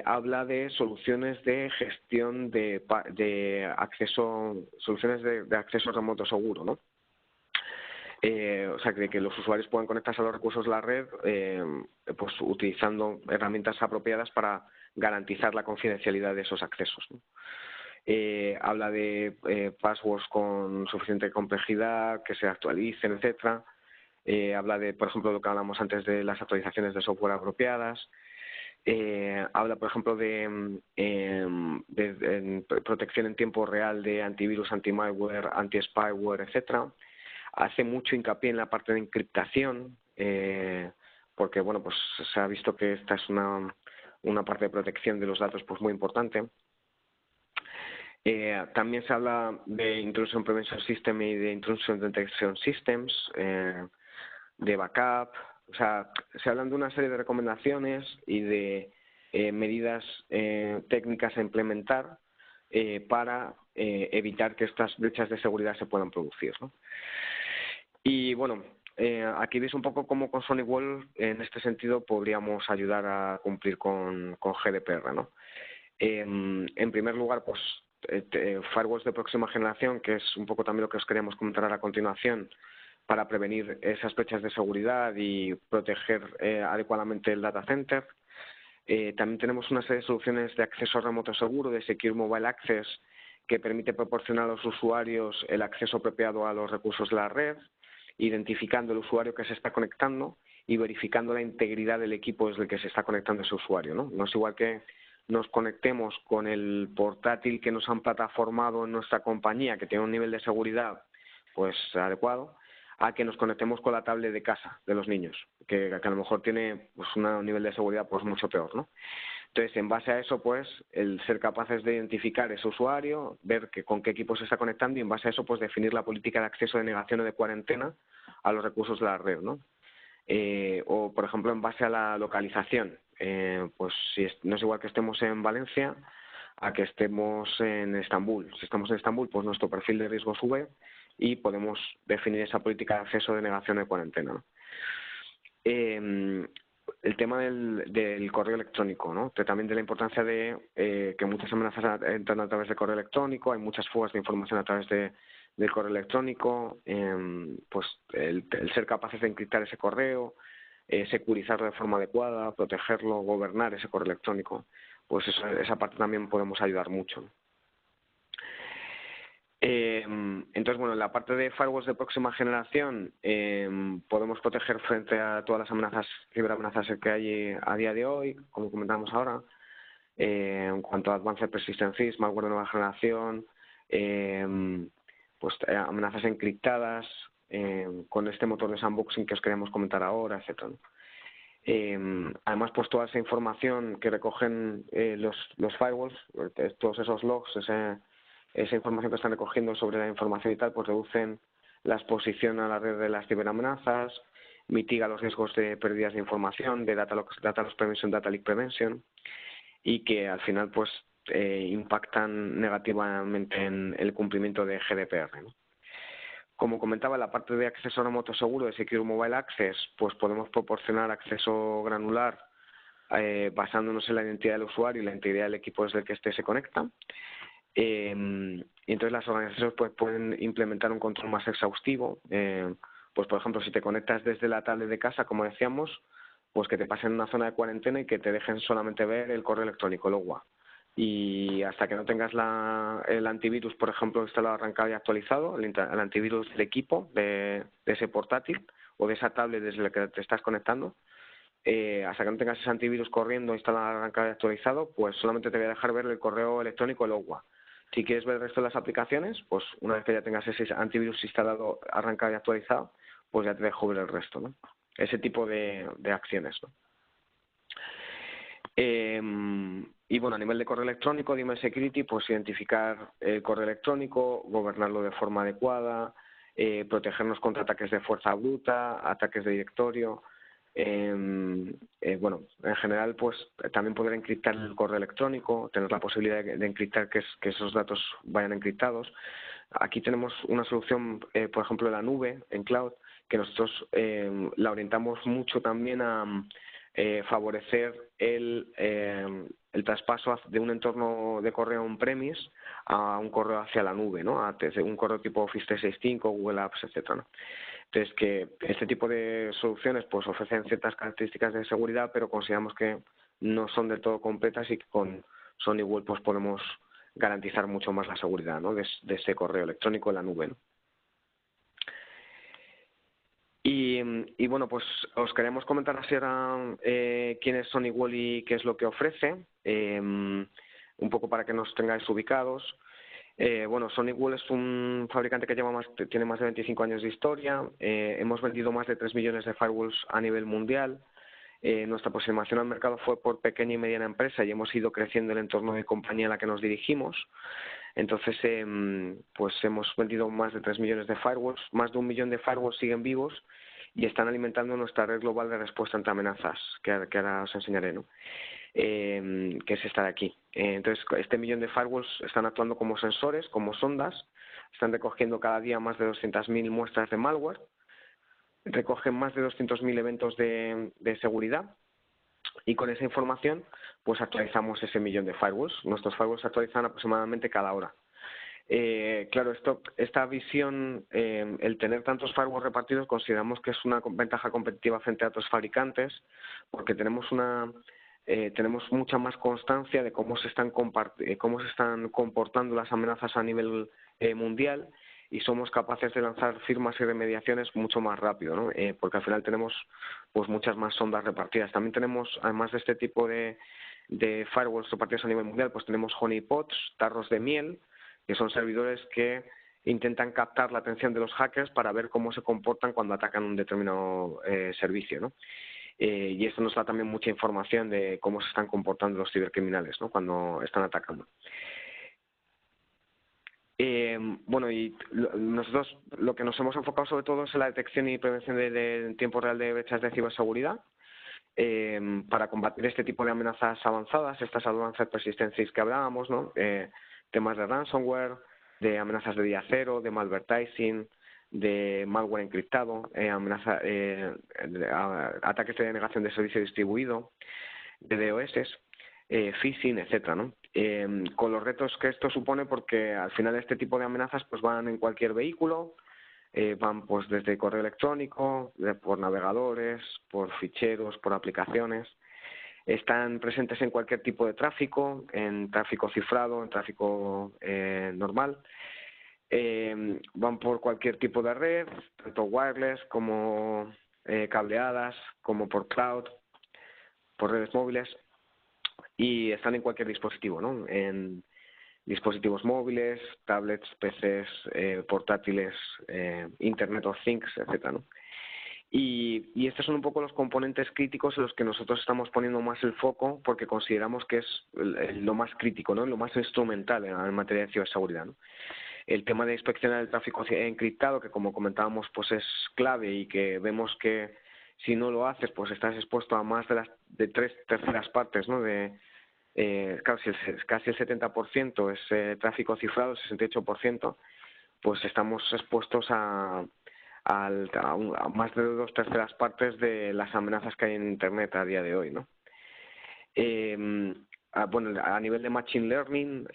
Habla de soluciones de gestión de acceso, soluciones de acceso remoto seguro, ¿no? O sea, que los usuarios puedan conectarse a los recursos de la red pues utilizando herramientas apropiadas para garantizar la confidencialidad de esos accesos, ¿no? Habla de passwords con suficiente complejidad, que se actualicen, etcétera. Habla de, por ejemplo, lo que hablamos antes de las actualizaciones de software apropiadas. Habla, por ejemplo, de protección en tiempo real de antivirus, anti-malware, anti-spyware, etcétera. Hace mucho hincapié en la parte de encriptación, porque bueno, pues se ha visto que esta es una parte de protección de los datos pues muy importante. También se habla de Intrusion Prevention System y de Intrusion Detection Systems, de backup. O sea, se hablan de una serie de recomendaciones y de medidas técnicas a implementar para evitar que estas brechas de seguridad se puedan producir, ¿no? Y bueno, aquí veis un poco cómo con SonyWell en este sentido podríamos ayudar a cumplir con GDPR, ¿no? En primer lugar, pues firewalls de próxima generación, que es un poco también lo que os queríamos comentar a continuación, para prevenir esas brechas de seguridad y proteger adecuadamente el data center. También tenemos una serie de soluciones de acceso remoto seguro, de Secure Mobile Access, que permite proporcionar a los usuarios el acceso apropiado a los recursos de la red, identificando el usuario que se está conectando y verificando la integridad del equipo desde el que se está conectando ese usuario, ¿no? No es igual que nos conectemos con el portátil que nos han plataformado en nuestra compañía, que tiene un nivel de seguridad pues adecuado, a que nos conectemos con la tablet de casa de los niños, que a lo mejor tiene pues un nivel de seguridad pues mucho peor, ¿no? Entonces, en base a eso, pues, el ser capaces de identificar ese usuario, ver con qué equipo se está conectando y en base a eso, pues, definir la política de acceso, de negación o de cuarentena a los recursos de la red, ¿no? O, por ejemplo, en base a la localización, pues si no es igual que estemos en Valencia a que estemos en Estambul. Si estamos en Estambul, pues nuestro perfil de riesgo sube y podemos definir esa política de acceso, de negación o de cuarentena, ¿no? El tema del correo electrónico, ¿no? También de la importancia de que muchas amenazas entran a través de correo electrónico, hay muchas fugas de información a través del correo electrónico, pues el ser capaces de encriptar ese correo, securizarlo de forma adecuada, protegerlo, gobernar ese correo electrónico, pues esa parte también podemos ayudar mucho. Entonces, bueno, en la parte de firewalls de próxima generación podemos proteger frente a todas las amenazas, ciberamenazas que hay a día de hoy, como comentamos ahora, en cuanto a Advanced Persistent Threats, malware de nueva generación, pues amenazas encriptadas, con este motor de sandboxing que os queríamos comentar ahora, etcétera, ¿no? Además, pues toda esa información que recogen los firewalls, todos esos logs, esa información que están recogiendo sobre la información y tal, pues reducen la exposición a la red de las ciberamenazas, mitiga los riesgos de pérdidas de información, de data loss prevention, data leak prevention, y que al final pues impactan negativamente en el cumplimiento de GDPR, ¿no? Como comentaba, la parte de acceso remoto seguro de Secure Mobile Access, pues podemos proporcionar acceso granular basándonos en la identidad del usuario y la integridad del equipo desde el que éste se conecta. Y entonces las organizaciones pues pueden implementar un control más exhaustivo. Pues por ejemplo, si te conectas desde la tablet de casa, como decíamos, pues que te pasen una zona de cuarentena y que te dejen solamente ver el correo electrónico, el OWA. Y hasta que no tengas el antivirus, por ejemplo, instalado, arrancado y actualizado, el antivirus del equipo, de ese portátil o de esa tablet desde la que te estás conectando, hasta que no tengas ese antivirus corriendo, instalado, arrancado y actualizado, pues solamente te voy a dejar ver el correo electrónico, el OWA. Si quieres ver el resto de las aplicaciones, pues una vez que ya tengas ese antivirus instalado, arrancado y actualizado, pues ya te dejo ver el resto, ¿no? Ese tipo de acciones, ¿no? Y bueno, a nivel de correo electrónico, de email security, pues identificar el correo electrónico, gobernarlo de forma adecuada, protegernos contra ataques de fuerza bruta, ataques de directorio. Bueno, en general, pues también poder encriptar el correo electrónico, tener la posibilidad de encriptar que esos datos vayan encriptados. Aquí tenemos una solución, por ejemplo, en la nube, en cloud, que nosotros la orientamos mucho también a favorecer el traspaso de un entorno de correo on-premise a un correo hacia la nube, ¿no? A un correo tipo Office 365, Google Apps, etcétera, ¿no? Entonces, que este tipo de soluciones pues ofrecen ciertas características de seguridad, pero consideramos que no son del todo completas y que con SonyWell pues podemos garantizar mucho más la seguridad, ¿no? de ese correo electrónico en la nube, ¿no? Y bueno, pues os queremos comentar así ahora quién es SonyWell y qué es lo que ofrece, un poco para que nos tengáis ubicados. Bueno, SonyWell es un fabricante que tiene más de 25 años de historia. Hemos vendido más de 3 millones de firewalls a nivel mundial. Nuestra aproximación al mercado fue por pequeña y mediana empresa y hemos ido creciendo el entorno de compañía a la que nos dirigimos. Entonces, pues hemos vendido más de 3 millones de firewalls, más de 1 millón de firewalls siguen vivos y están alimentando nuestra red global de respuesta ante amenazas, que ahora os enseñaré, ¿no? Que es estar aquí. Entonces, este 1 millón de firewalls están actuando como sensores, como sondas, están recogiendo cada día más de 200.000 muestras de malware, recogen más de 200.000 eventos de seguridad y con esa información pues actualizamos ese 1 millón de firewalls. Nuestros firewalls se actualizan aproximadamente cada hora. Claro, esta visión, el tener tantos firewalls repartidos, consideramos que es una ventaja competitiva frente a otros fabricantes, porque tenemos mucha más constancia de cómo se están comportando las amenazas a nivel mundial y somos capaces de lanzar firmas y remediaciones mucho más rápido, ¿no? Porque al final tenemos pues muchas más sondas repartidas. También tenemos, además de este tipo de firewalls repartidos a nivel mundial, pues tenemos honeypots, tarros de miel, que son servidores que intentan captar la atención de los hackers para ver cómo se comportan cuando atacan un determinado servicio, ¿no? Y esto nos da también mucha información de cómo se están comportando los cibercriminales, ¿no? Cuando están atacando. Bueno, y nosotros lo que nos hemos enfocado sobre todo es en la detección y prevención en tiempo real de brechas de ciberseguridad para combatir este tipo de amenazas avanzadas, estas advanced persistencies que hablábamos, ¿no? Temas de ransomware, de amenazas de día cero, de malvertising, de malware encriptado, ataques de denegación de servicio distribuido, de DOS, phishing, etcétera, ¿no? Con los retos que esto supone, porque al final este tipo de amenazas pues van en cualquier vehículo, van pues desde correo electrónico, por navegadores, por ficheros, por aplicaciones. Están presentes en cualquier tipo de tráfico, en tráfico cifrado, en tráfico normal. Van por cualquier tipo de red, tanto wireless como cableadas, como por cloud, por redes móviles, y están en cualquier dispositivo, ¿no? En dispositivos móviles, tablets, PCs, portátiles, Internet of Things, etcétera, ¿no? Y estos son un poco los componentes críticos en los que nosotros estamos poniendo más el foco porque consideramos que es lo más crítico, ¿no? Lo más instrumental en materia de ciberseguridad, ¿no? El tema de inspeccionar el tráfico encriptado, que como comentábamos pues es clave y que vemos que si no lo haces pues estás expuesto a más de 3/3 partes, ¿no? Casi el 70% es tráfico cifrado, el 68%, pues estamos expuestos a más de 2/3 partes de las amenazas que hay en Internet a día de hoy, ¿no? Bueno, a nivel de machine learning,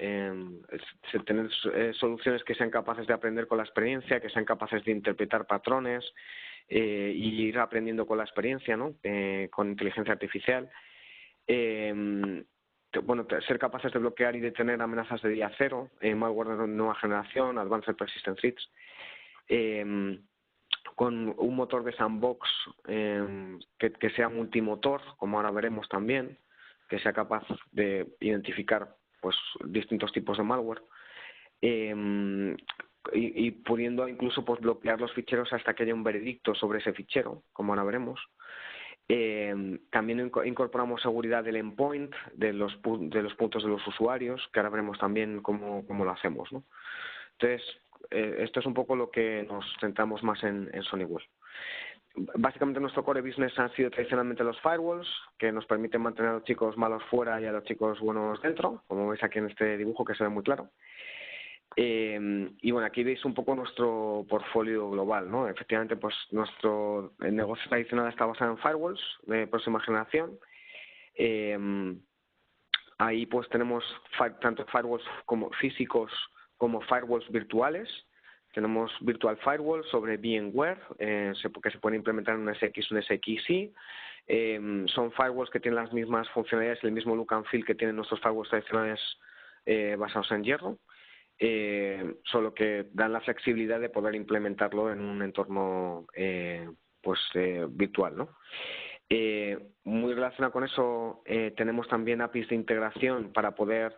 tener soluciones que sean capaces de aprender con la experiencia, que sean capaces de interpretar patrones, y ir aprendiendo con la experiencia, ¿no? Con inteligencia artificial. Bueno, ser capaces de bloquear y detener amenazas de día cero, malware de nueva generación, Advanced Persistent Threats, con un motor de sandbox que sea multimotor, como ahora veremos también, que sea capaz de identificar pues distintos tipos de malware, y pudiendo incluso pues bloquear los ficheros hasta que haya un veredicto sobre ese fichero, como ahora veremos. También incorporamos seguridad del endpoint, de los puntos de los usuarios, que ahora veremos también cómo lo hacemos, ¿no? Entonces, esto es un poco lo que nos centramos más en Sonic Wall. Básicamente nuestro core business han sido tradicionalmente los firewalls, que nos permiten mantener a los chicos malos fuera y a los chicos buenos dentro, como veis aquí en este dibujo que se ve muy claro. Y bueno, aquí veis un poco nuestro portfolio global, ¿no? Efectivamente, pues nuestro negocio tradicional está basado en firewalls de próxima generación. Ahí pues tenemos tanto firewalls como físicos como firewalls virtuales. Tenemos virtual firewalls sobre VMware, que se pueden implementar en un SX, un SXI. Son firewalls que tienen las mismas funcionalidades, el mismo look and feel que tienen nuestros firewalls tradicionales basados en hierro. Solo que dan la flexibilidad de poder implementarlo en un entorno virtual, ¿no? Muy relacionado con eso, tenemos también APIs de integración para poder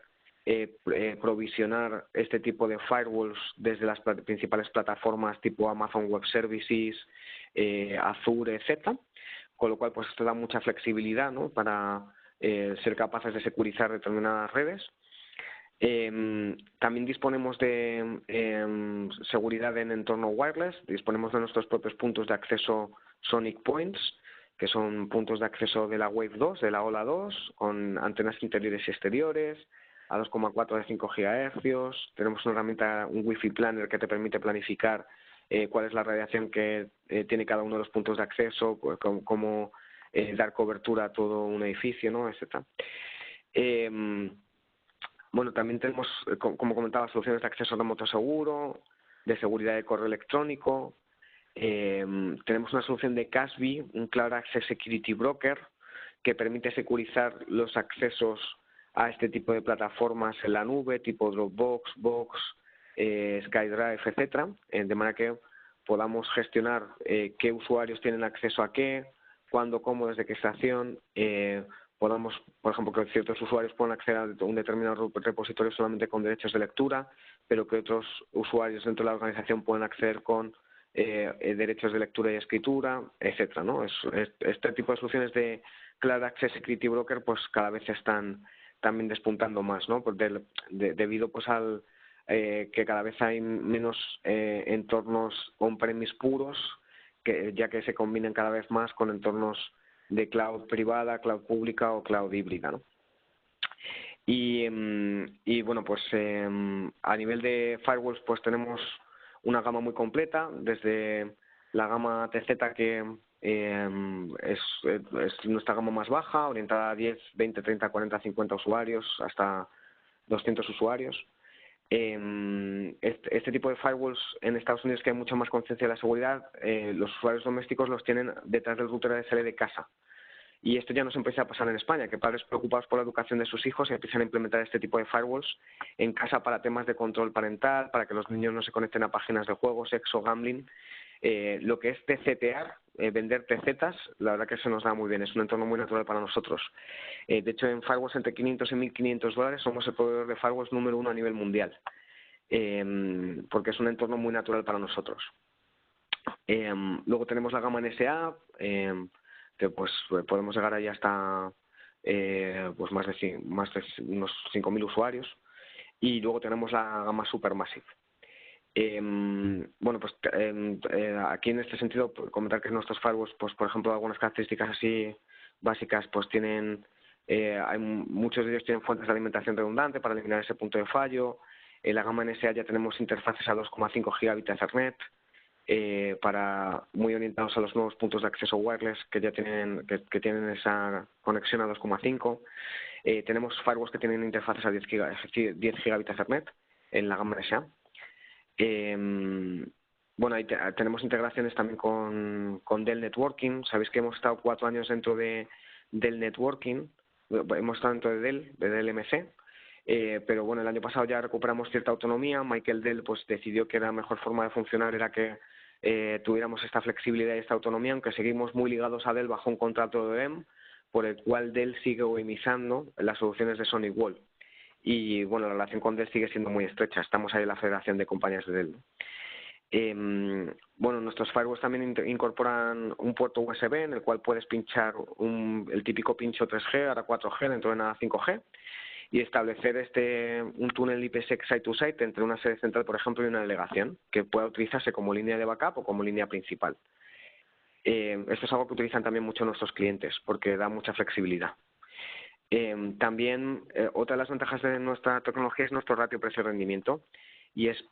provisionar este tipo de firewalls desde las principales plataformas tipo Amazon Web Services, Azure, etcétera, con lo cual pues esto da mucha flexibilidad, ¿no? Para ser capaces de securizar determinadas redes. También disponemos de seguridad en entorno wireless, disponemos de nuestros propios puntos de acceso Sonic Points, que son puntos de acceso de la Wave 2, de la ola 2, con antenas interiores y exteriores, a 2,4 de 5 GHz. Tenemos una herramienta, un Wi-Fi Planner, que te permite planificar cuál es la radiación que tiene cada uno de los puntos de acceso, pues, cómo dar cobertura a todo un edificio, ¿no? Etcétera. Bueno, también tenemos, como comentaba, soluciones de acceso remoto seguro, de seguridad de correo electrónico. Tenemos una solución de CASB, un Cloud Access Security Broker, que permite securizar los accesos a este tipo de plataformas en la nube, tipo Dropbox, Box, SkyDrive, etcétera, de manera que podamos gestionar qué usuarios tienen acceso a qué, cuándo, cómo, desde qué estación. Podamos, por ejemplo, que ciertos usuarios puedan acceder a un determinado repositorio solamente con derechos de lectura, pero que otros usuarios dentro de la organización puedan acceder con derechos de lectura y escritura, etcétera, ¿no? Este tipo de soluciones de Cloud Access Security Broker pues cada vez están también despuntando más, ¿no? Debido pues al que cada vez hay menos entornos on-premise puros, ya que se combinan cada vez más con entornos de cloud privada, cloud pública o cloud híbrida, ¿no? Y bueno, pues a nivel de firewalls pues tenemos una gama muy completa, desde la gama TZ, que es nuestra gama más baja, orientada a 10, 20, 30, 40, 50 usuarios, hasta 200 usuarios. Este tipo de firewalls en Estados Unidos, que hay mucha más conciencia de la seguridad, los usuarios domésticos los tienen detrás del router ADSL de casa. Y esto ya nos empieza a pasar en España, que padres preocupados por la educación de sus hijos empiezan a implementar este tipo de firewalls en casa para temas de control parental, para que los niños no se conecten a páginas de juegos, sexo, gambling. Lo que es TCTear, vender TCs, la verdad que se nos da muy bien, es un entorno muy natural para nosotros. De hecho, en firewalls entre 500 y 1.500 dólares somos el proveedor de firewalls número 1 a nivel mundial, porque es un entorno muy natural para nosotros. Luego tenemos la gama NSA, que pues podemos llegar ahí hasta pues más de unos 5.000 usuarios, y luego tenemos la gama Supermassive. Bueno, pues aquí en este sentido comentar que nuestros firewalls, pues por ejemplo, algunas características así básicas, pues tienen muchos de ellos tienen fuentes de alimentación redundante para eliminar ese punto de fallo. En la gama NSA ya tenemos interfaces a 2,5 gigabits Ethernet, muy orientados a los nuevos puntos de acceso wireless que ya tienen esa conexión a 2,5. Tenemos firewalls que tienen interfaces a 10 gigabits Ethernet en la gama NSA. Bueno, ahí tenemos integraciones también con Dell Networking. Sabéis que hemos estado 4 años dentro de Dell Networking, hemos estado dentro de Dell MC, pero bueno, el año pasado ya recuperamos cierta autonomía. Michael Dell pues decidió que la mejor forma de funcionar era que tuviéramos esta flexibilidad y esta autonomía, aunque seguimos muy ligados a Dell bajo un contrato de OEM, por el cual Dell sigue OEMizando las soluciones de Sonic Wall. Y bueno, la relación con Dell sigue siendo muy estrecha. Estamos ahí en la Federación de Compañías de Dell. Bueno, nuestros firewalls también incorporan un puerto USB en el cual puedes pinchar el típico pincho 3G, ahora 4G, dentro de nada 5G, y establecer un túnel IPsec site-to-site entre una sede central, por ejemplo, y una delegación, que pueda utilizarse como línea de backup o como línea principal. Esto es algo que utilizan también mucho nuestros clientes, porque da mucha flexibilidad. También, otra de las ventajas de nuestra tecnología es nuestro ratio precio-rendimiento. Y es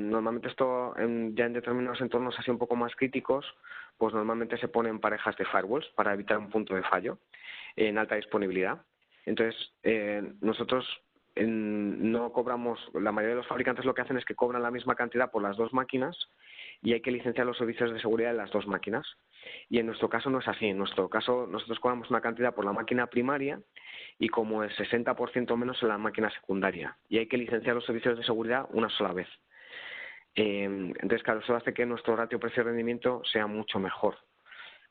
normalmente esto ya en determinados entornos así un poco más críticos, pues normalmente se ponen parejas de firewalls para evitar un punto de fallo en alta disponibilidad. Entonces, nosotros no cobramos, la mayoría de los fabricantes lo que hacen es que cobran la misma cantidad por las dos máquinas y hay que licenciar los servicios de seguridad de las dos máquinas. Y en nuestro caso no es así. En nuestro caso nosotros cobramos una cantidad por la máquina primaria y como el 60% menos en la máquina secundaria. Y hay que licenciar los servicios de seguridad una sola vez. Entonces, claro, eso hace que nuestro ratio precio-rendimiento sea mucho mejor.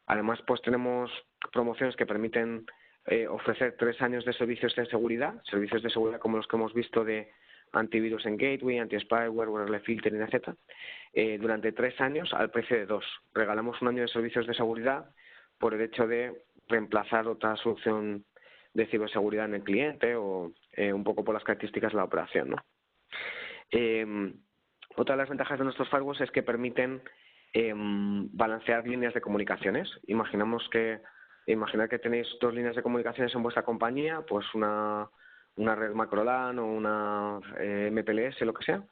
Además, pues tenemos promociones que permiten ofrecer 3 años de servicios de seguridad como los que hemos visto de antivirus en gateway, anti-spyware, wireless filtering, etc. Durante 3 años al precio de 2. Regalamos un año de servicios de seguridad por el hecho de reemplazar otra solución de ciberseguridad en el cliente o un poco por las características de la operación, ¿no? Otra de las ventajas de nuestros firewalls es que permiten balancear líneas de comunicaciones. Imaginar que tenéis 2 líneas de comunicaciones en vuestra compañía, pues una red macroLAN o una MPLS, lo que sea,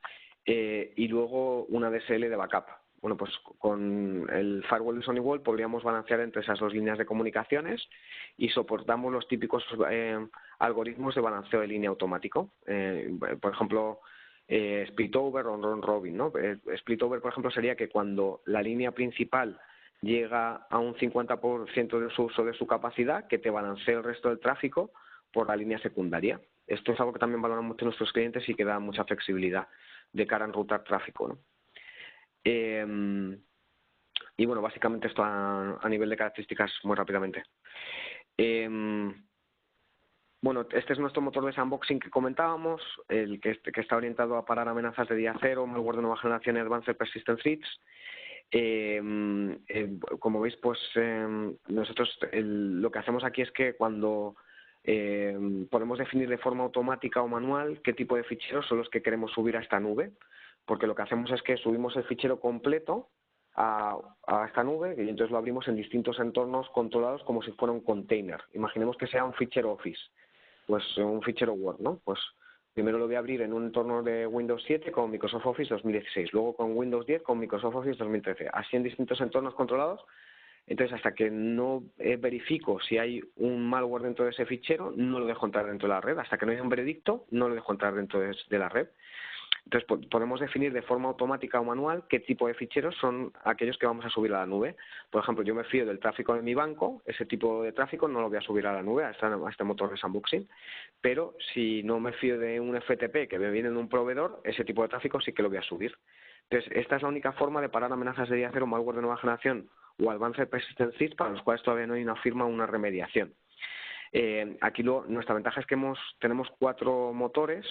y luego una DSL de backup. Bueno, pues con el firewall de Sonic Wall podríamos balancear entre esas 2 líneas de comunicaciones y soportamos los típicos algoritmos de balanceo de línea automático. Por ejemplo, split over o round robin, ¿no? Split over, por ejemplo, sería que cuando la línea principal llega a un 50% de su uso de su capacidad, que te balancee el resto del tráfico por la línea secundaria. Esto es algo que también valoran mucho nuestros clientes y que da mucha flexibilidad de cara a enrutar tráfico, ¿no? Y bueno, básicamente esto a nivel de características muy rápidamente. Bueno, este es nuestro motor de sandboxing que comentábamos, el que está orientado a parar amenazas de día cero, malware de nueva generación y advanced persistent threats. Como veis, pues nosotros lo que hacemos aquí es que cuando podemos definir de forma automática o manual qué tipo de ficheros son los que queremos subir a esta nube, porque lo que hacemos es que subimos el fichero completo a esta nube y entonces lo abrimos en distintos entornos controlados como si fuera un container. Imaginemos que sea un fichero Office, pues un fichero Word, ¿no? Pues primero lo voy a abrir en un entorno de Windows 7 con Microsoft Office 2016, luego con Windows 10 con Microsoft Office 2013, así en distintos entornos controlados. Entonces, hasta que no verifico si hay un malware dentro de ese fichero, no lo dejo entrar dentro de la red. Hasta que no hay un veredicto, no lo dejo entrar dentro de la red. Entonces, podemos definir de forma automática o manual qué tipo de ficheros son aquellos que vamos a subir a la nube. Por ejemplo, yo me fío del tráfico de mi banco, ese tipo de tráfico no lo voy a subir a la nube, a este motor de sandboxing, pero si no me fío de un FTP que me viene de un proveedor, ese tipo de tráfico sí que lo voy a subir. Entonces, esta es la única forma de parar amenazas de día cero, malware de nueva generación o advanced persistent threats para los cuales todavía no hay una firma o una remediación. Aquí nuestra ventaja es que tenemos 4 motores.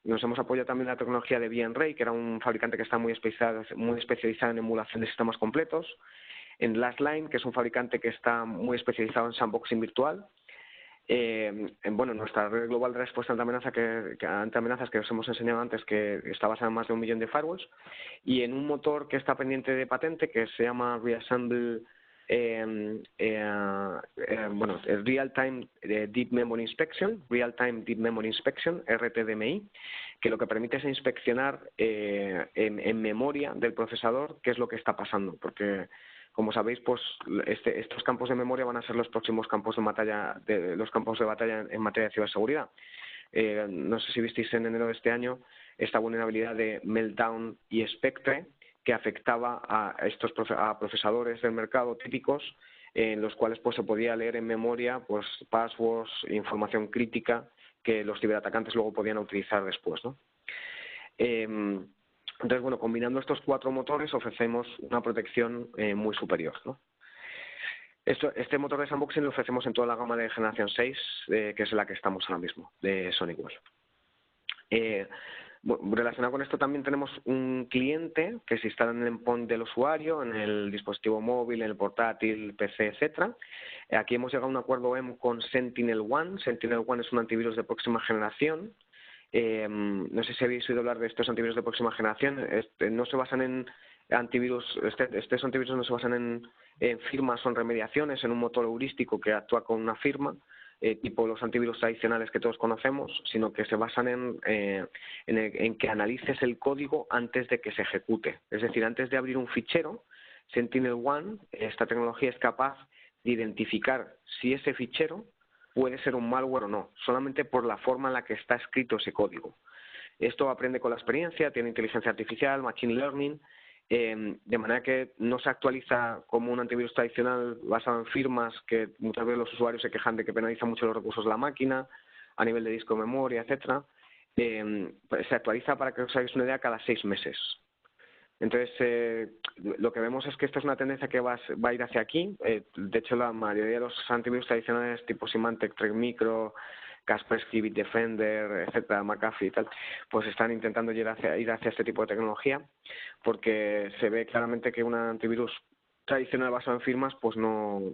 Nos hemos apoyado también en la tecnología de VMray, que era un fabricante que está muy especializado en emulación de sistemas completos. En Lastline, que es un fabricante que está muy especializado en sandboxing virtual. Bueno, nuestra red global de respuesta ante amenazas que os hemos enseñado antes, que está basada en más de 1 millón de firewalls. Y en un motor que está pendiente de patente, que se llama Reassemble, bueno, Real Time Deep Memory Inspection, RTDMI, que lo que permite es inspeccionar en memoria del procesador qué es lo que está pasando, porque como sabéis, pues estos campos de memoria van a ser los próximos campos de batalla, en materia de ciberseguridad. No sé si visteis en enero de este año esta vulnerabilidad de Meltdown y Spectre, que afectaba a a procesadores del mercado típicos, en los cuales pues se podía leer en memoria pues passwords, información crítica que los ciberatacantes luego podían utilizar después, ¿no? Entonces, bueno, combinando estos 4 motores ofrecemos una protección muy superior, ¿no? Este motor de sandboxing lo ofrecemos en toda la gama de generación 6, que es la que estamos ahora mismo, de SonicWall. Relacionado con esto también tenemos un cliente que se instala en el endpoint del usuario, en el dispositivo móvil, en el portátil, PC, etcétera. Aquí hemos llegado a un acuerdo con SentinelOne. SentinelOne es un antivirus de próxima generación. No sé si habéis oído hablar de estos antivirus de próxima generación. No se basan en antivirus, estos antivirus no se basan en firmas o en remediaciones, en un motor heurístico que actúa con una firma, tipo los antivirus tradicionales que todos conocemos, sino que se basan en que analices el código antes de que se ejecute. Es decir, antes de abrir un fichero, SentinelOne, esta tecnología es capaz de identificar si ese fichero puede ser un malware o no, solamente por la forma en la que está escrito ese código. Esto aprende con la experiencia, tiene inteligencia artificial, machine learning, de manera que no se actualiza como un antivirus tradicional basado en firmas, que muchas veces los usuarios se quejan de que penaliza mucho los recursos de la máquina a nivel de disco, memoria, etcétera. Se actualiza, para que os hagáis una idea, cada 6 meses. Entonces, lo que vemos es que esta es una tendencia que va a ir hacia aquí. De hecho, la mayoría de los antivirus tradicionales tipo Symantec, Trek Micro, Kaspersky, Bitdefender, etcétera, McAfee y tal, pues están intentando ir hacia este tipo de tecnología, porque se ve claramente que un antivirus tradicional basado en firmas pues no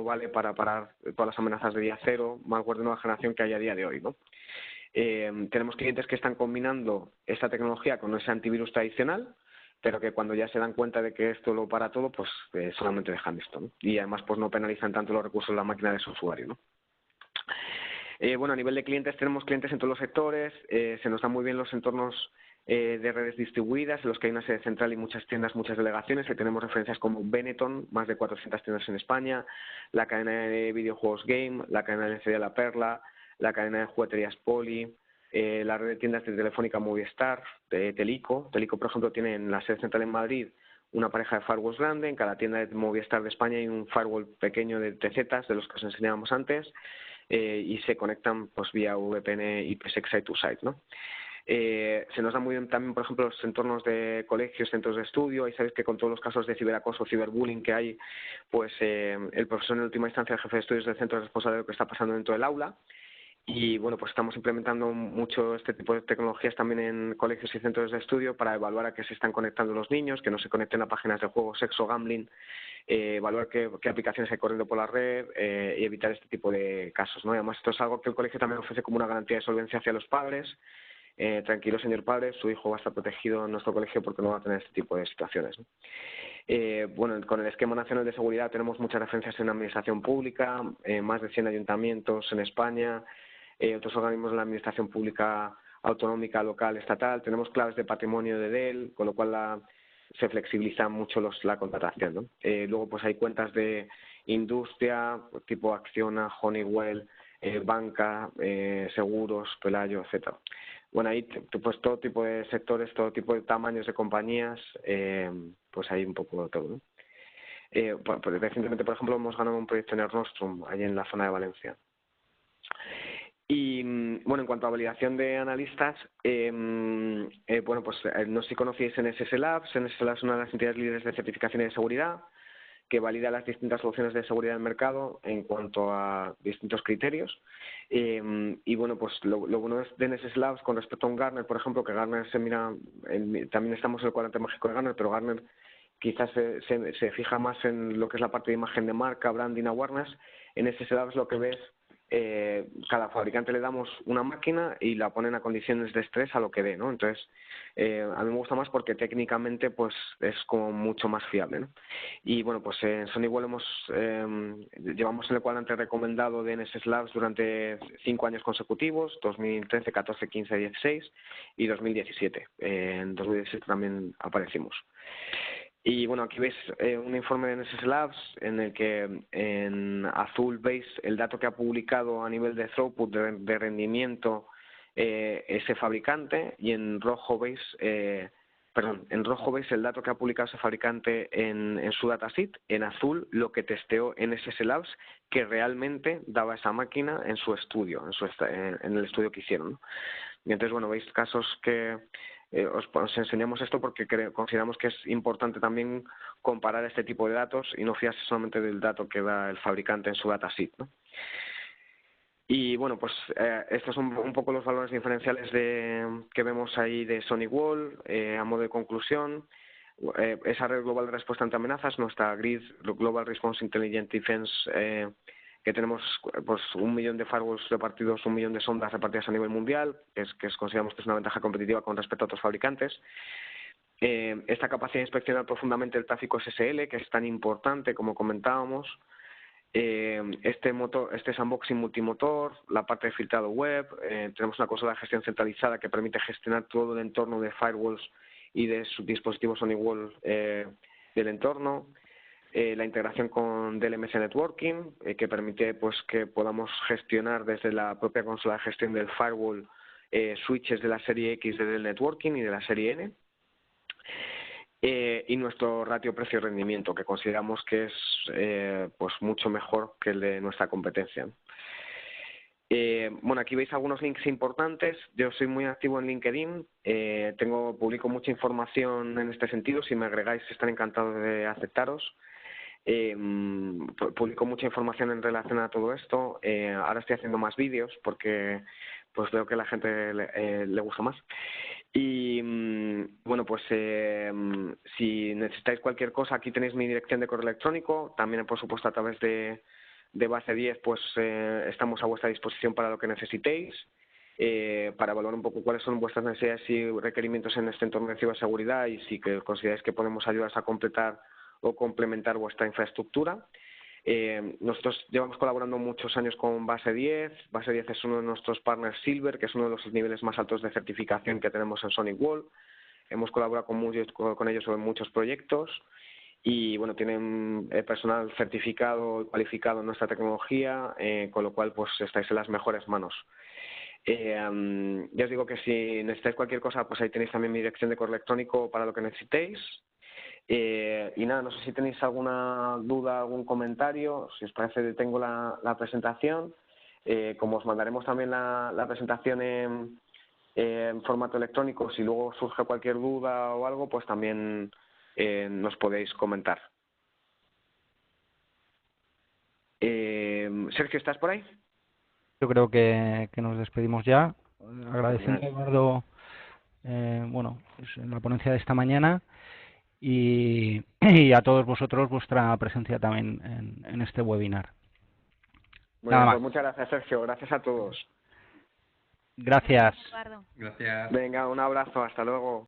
vale para parar todas las amenazas de día cero, malware de nueva generación que hay a día de hoy, ¿no? Tenemos clientes que están combinando esta tecnología con ese antivirus tradicional, pero que cuando ya se dan cuenta de que esto lo para todo, pues solamente dejan esto, ¿no? Y además pues no penalizan tanto los recursos de la máquina de su usuario, ¿no? Bueno, a nivel de clientes tenemos clientes en todos los sectores, se nos dan muy bien los entornos de redes distribuidas, en los que hay una sede central y muchas tiendas, muchas delegaciones, que tenemos referencias como Benetton, más de 400 tiendas en España, la cadena de videojuegos Game, la cadena de CD La Perla, la cadena de jugueterías Poli, la red de tiendas de Telefónica Movistar, de Telico. Telico, por ejemplo, tiene en la sede central en Madrid una pareja de firewalls grande, en cada tienda de Movistar de España hay un firewall pequeño de TZ, de los que os enseñábamos antes, y se conectan pues vía VPN IPsec site-to-site, ¿no? Se nos da muy bien también, por ejemplo, los entornos de colegios, centros de estudio. Ahí sabéis que con todos los casos de ciberacoso, ciberbullying que hay, pues el profesor en última instancia, el jefe de estudios del centro, es responsable de lo que está pasando dentro del aula. Y bueno, pues estamos implementando mucho este tipo de tecnologías también en colegios y centros de estudio para evaluar a qué se están conectando los niños, que no se conecten a páginas de juego, sexo, gambling, evaluar qué aplicaciones hay corriendo por la red y evitar este tipo de casos, ¿no? Y además esto es algo que el colegio también ofrece como una garantía de solvencia hacia los padres. Tranquilo, señor padre, su hijo va a estar protegido en nuestro colegio porque no va a tener este tipo de situaciones, ¿no? Bueno, con el Esquema Nacional de Seguridad tenemos muchas referencias en la administración pública, más de 100 ayuntamientos en España, otros organismos de la administración pública autonómica, local, estatal. Tenemos claves de patrimonio de Dell, con lo cual se flexibiliza mucho la contratación, ¿no? Luego pues hay cuentas de industria, tipo Acciona, Honeywell, banca, seguros, Pelayo, etcétera. Bueno, ahí pues todo tipo de sectores, todo tipo de tamaños de compañías, pues hay un poco de todo, ¿no? Pues recientemente, por ejemplo, hemos ganado un proyecto en Air Nostrum, allí en la zona de Valencia. Y bueno, en cuanto a validación de analistas, bueno, pues no sé si conocéis NSS Labs. NSS Labs es una de las entidades líderes de certificación y de seguridad que valida las distintas soluciones de seguridad del mercado en cuanto a distintos criterios. Y bueno, pues lo bueno es de NSS Labs con respecto a un Gartner, por ejemplo, que Gartner se mira, también estamos en el cuadrante mágico de Gartner, pero Gartner quizás se fija más en lo que es la parte de imagen de marca, branding, awareness. En NSS Labs lo que ves, cada fabricante le damos una máquina y la ponen a condiciones de estrés a lo que dé, ¿no? Entonces, a mí me gusta más porque técnicamente pues es como mucho más fiable, ¿no? Y bueno, pues en SonicWall llevamos en el cuadrante recomendado de NSS Labs durante 5 años consecutivos, 2013, 14, 15, 16 y 2017. En 2017 también aparecimos. Y bueno, aquí veis un informe de NSS Labs en el que en azul veis el dato que ha publicado a nivel de throughput, de rendimiento, ese fabricante, y en rojo veis perdón, en rojo veis el dato que ha publicado ese fabricante en su datasheet, en azul lo que testeó NSS Labs, que realmente daba esa máquina en su estudio, en el estudio que hicieron, ¿no? Y entonces, bueno, veis casos que os enseñamos esto porque consideramos que es importante también comparar este tipo de datos y no fiarse solamente del dato que da el fabricante en su datasheet, ¿no? Y bueno, pues estos son un poco los valores diferenciales que vemos ahí de SonicWall. A modo de conclusión, esa red global de respuesta ante amenazas, nuestra GRID, Global Response Intelligent Defense, que tenemos pues 1 millón de firewalls repartidos, 1 millón de sondas repartidas a nivel mundial, que consideramos que es una ventaja competitiva con respecto a otros fabricantes. Esta capacidad de inspeccionar profundamente el tráfico SSL, que es tan importante como comentábamos. Este sandboxing multimotor, la parte de filtrado web, tenemos una consola de gestión centralizada que permite gestionar todo el entorno de firewalls y de sus dispositivos SonicWall del entorno, la integración con DLMS Networking, que permite pues que podamos gestionar desde la propia consola de gestión del firewall switches de la serie X de Dell Networking y de la serie N. Y nuestro ratio precio-rendimiento, que consideramos que es pues mucho mejor que el de nuestra competencia. Bueno, aquí veis algunos links importantes. Yo soy muy activo en LinkedIn, publico mucha información en este sentido. Si me agregáis, estaré encantado de aceptaros. Publico mucha información en relación a todo esto. Ahora estoy haciendo más vídeos porque pues veo que a la gente le gusta más. Y bueno, pues si necesitáis cualquier cosa, aquí tenéis mi dirección de correo electrónico. También, por supuesto, a través de Base 10, pues estamos a vuestra disposición para lo que necesitéis, para evaluar un poco cuáles son vuestras necesidades y requerimientos en este entorno de ciberseguridad y si consideráis que podemos ayudaros a completar o complementar vuestra infraestructura. Nosotros llevamos colaborando muchos años con Base 10. Base 10 es uno de nuestros partners Silver, que es uno de los niveles más altos de certificación que tenemos en SonicWall. Hemos colaborado con ellos sobre muchos proyectos y bueno, tienen personal certificado y cualificado en nuestra tecnología, con lo cual pues estáis en las mejores manos. Ya os digo que si necesitáis cualquier cosa, pues ahí tenéis también mi dirección de correo electrónico para lo que necesitéis. Y nada, no sé si tenéis alguna duda, algún comentario. Si os parece, detengo la presentación. Como os mandaremos también la presentación en formato electrónico, si luego surge cualquier duda o algo, pues también nos podéis comentar. Sergio, ¿estás por ahí? Yo creo que nos despedimos ya, agradeciendo a Eduardo bueno, pues en la ponencia de esta mañana y a todos vosotros vuestra presencia también en este webinar. Bueno, pues muchas gracias, Sergio. Gracias a todos. Gracias. Gracias. Venga, un abrazo. Hasta luego.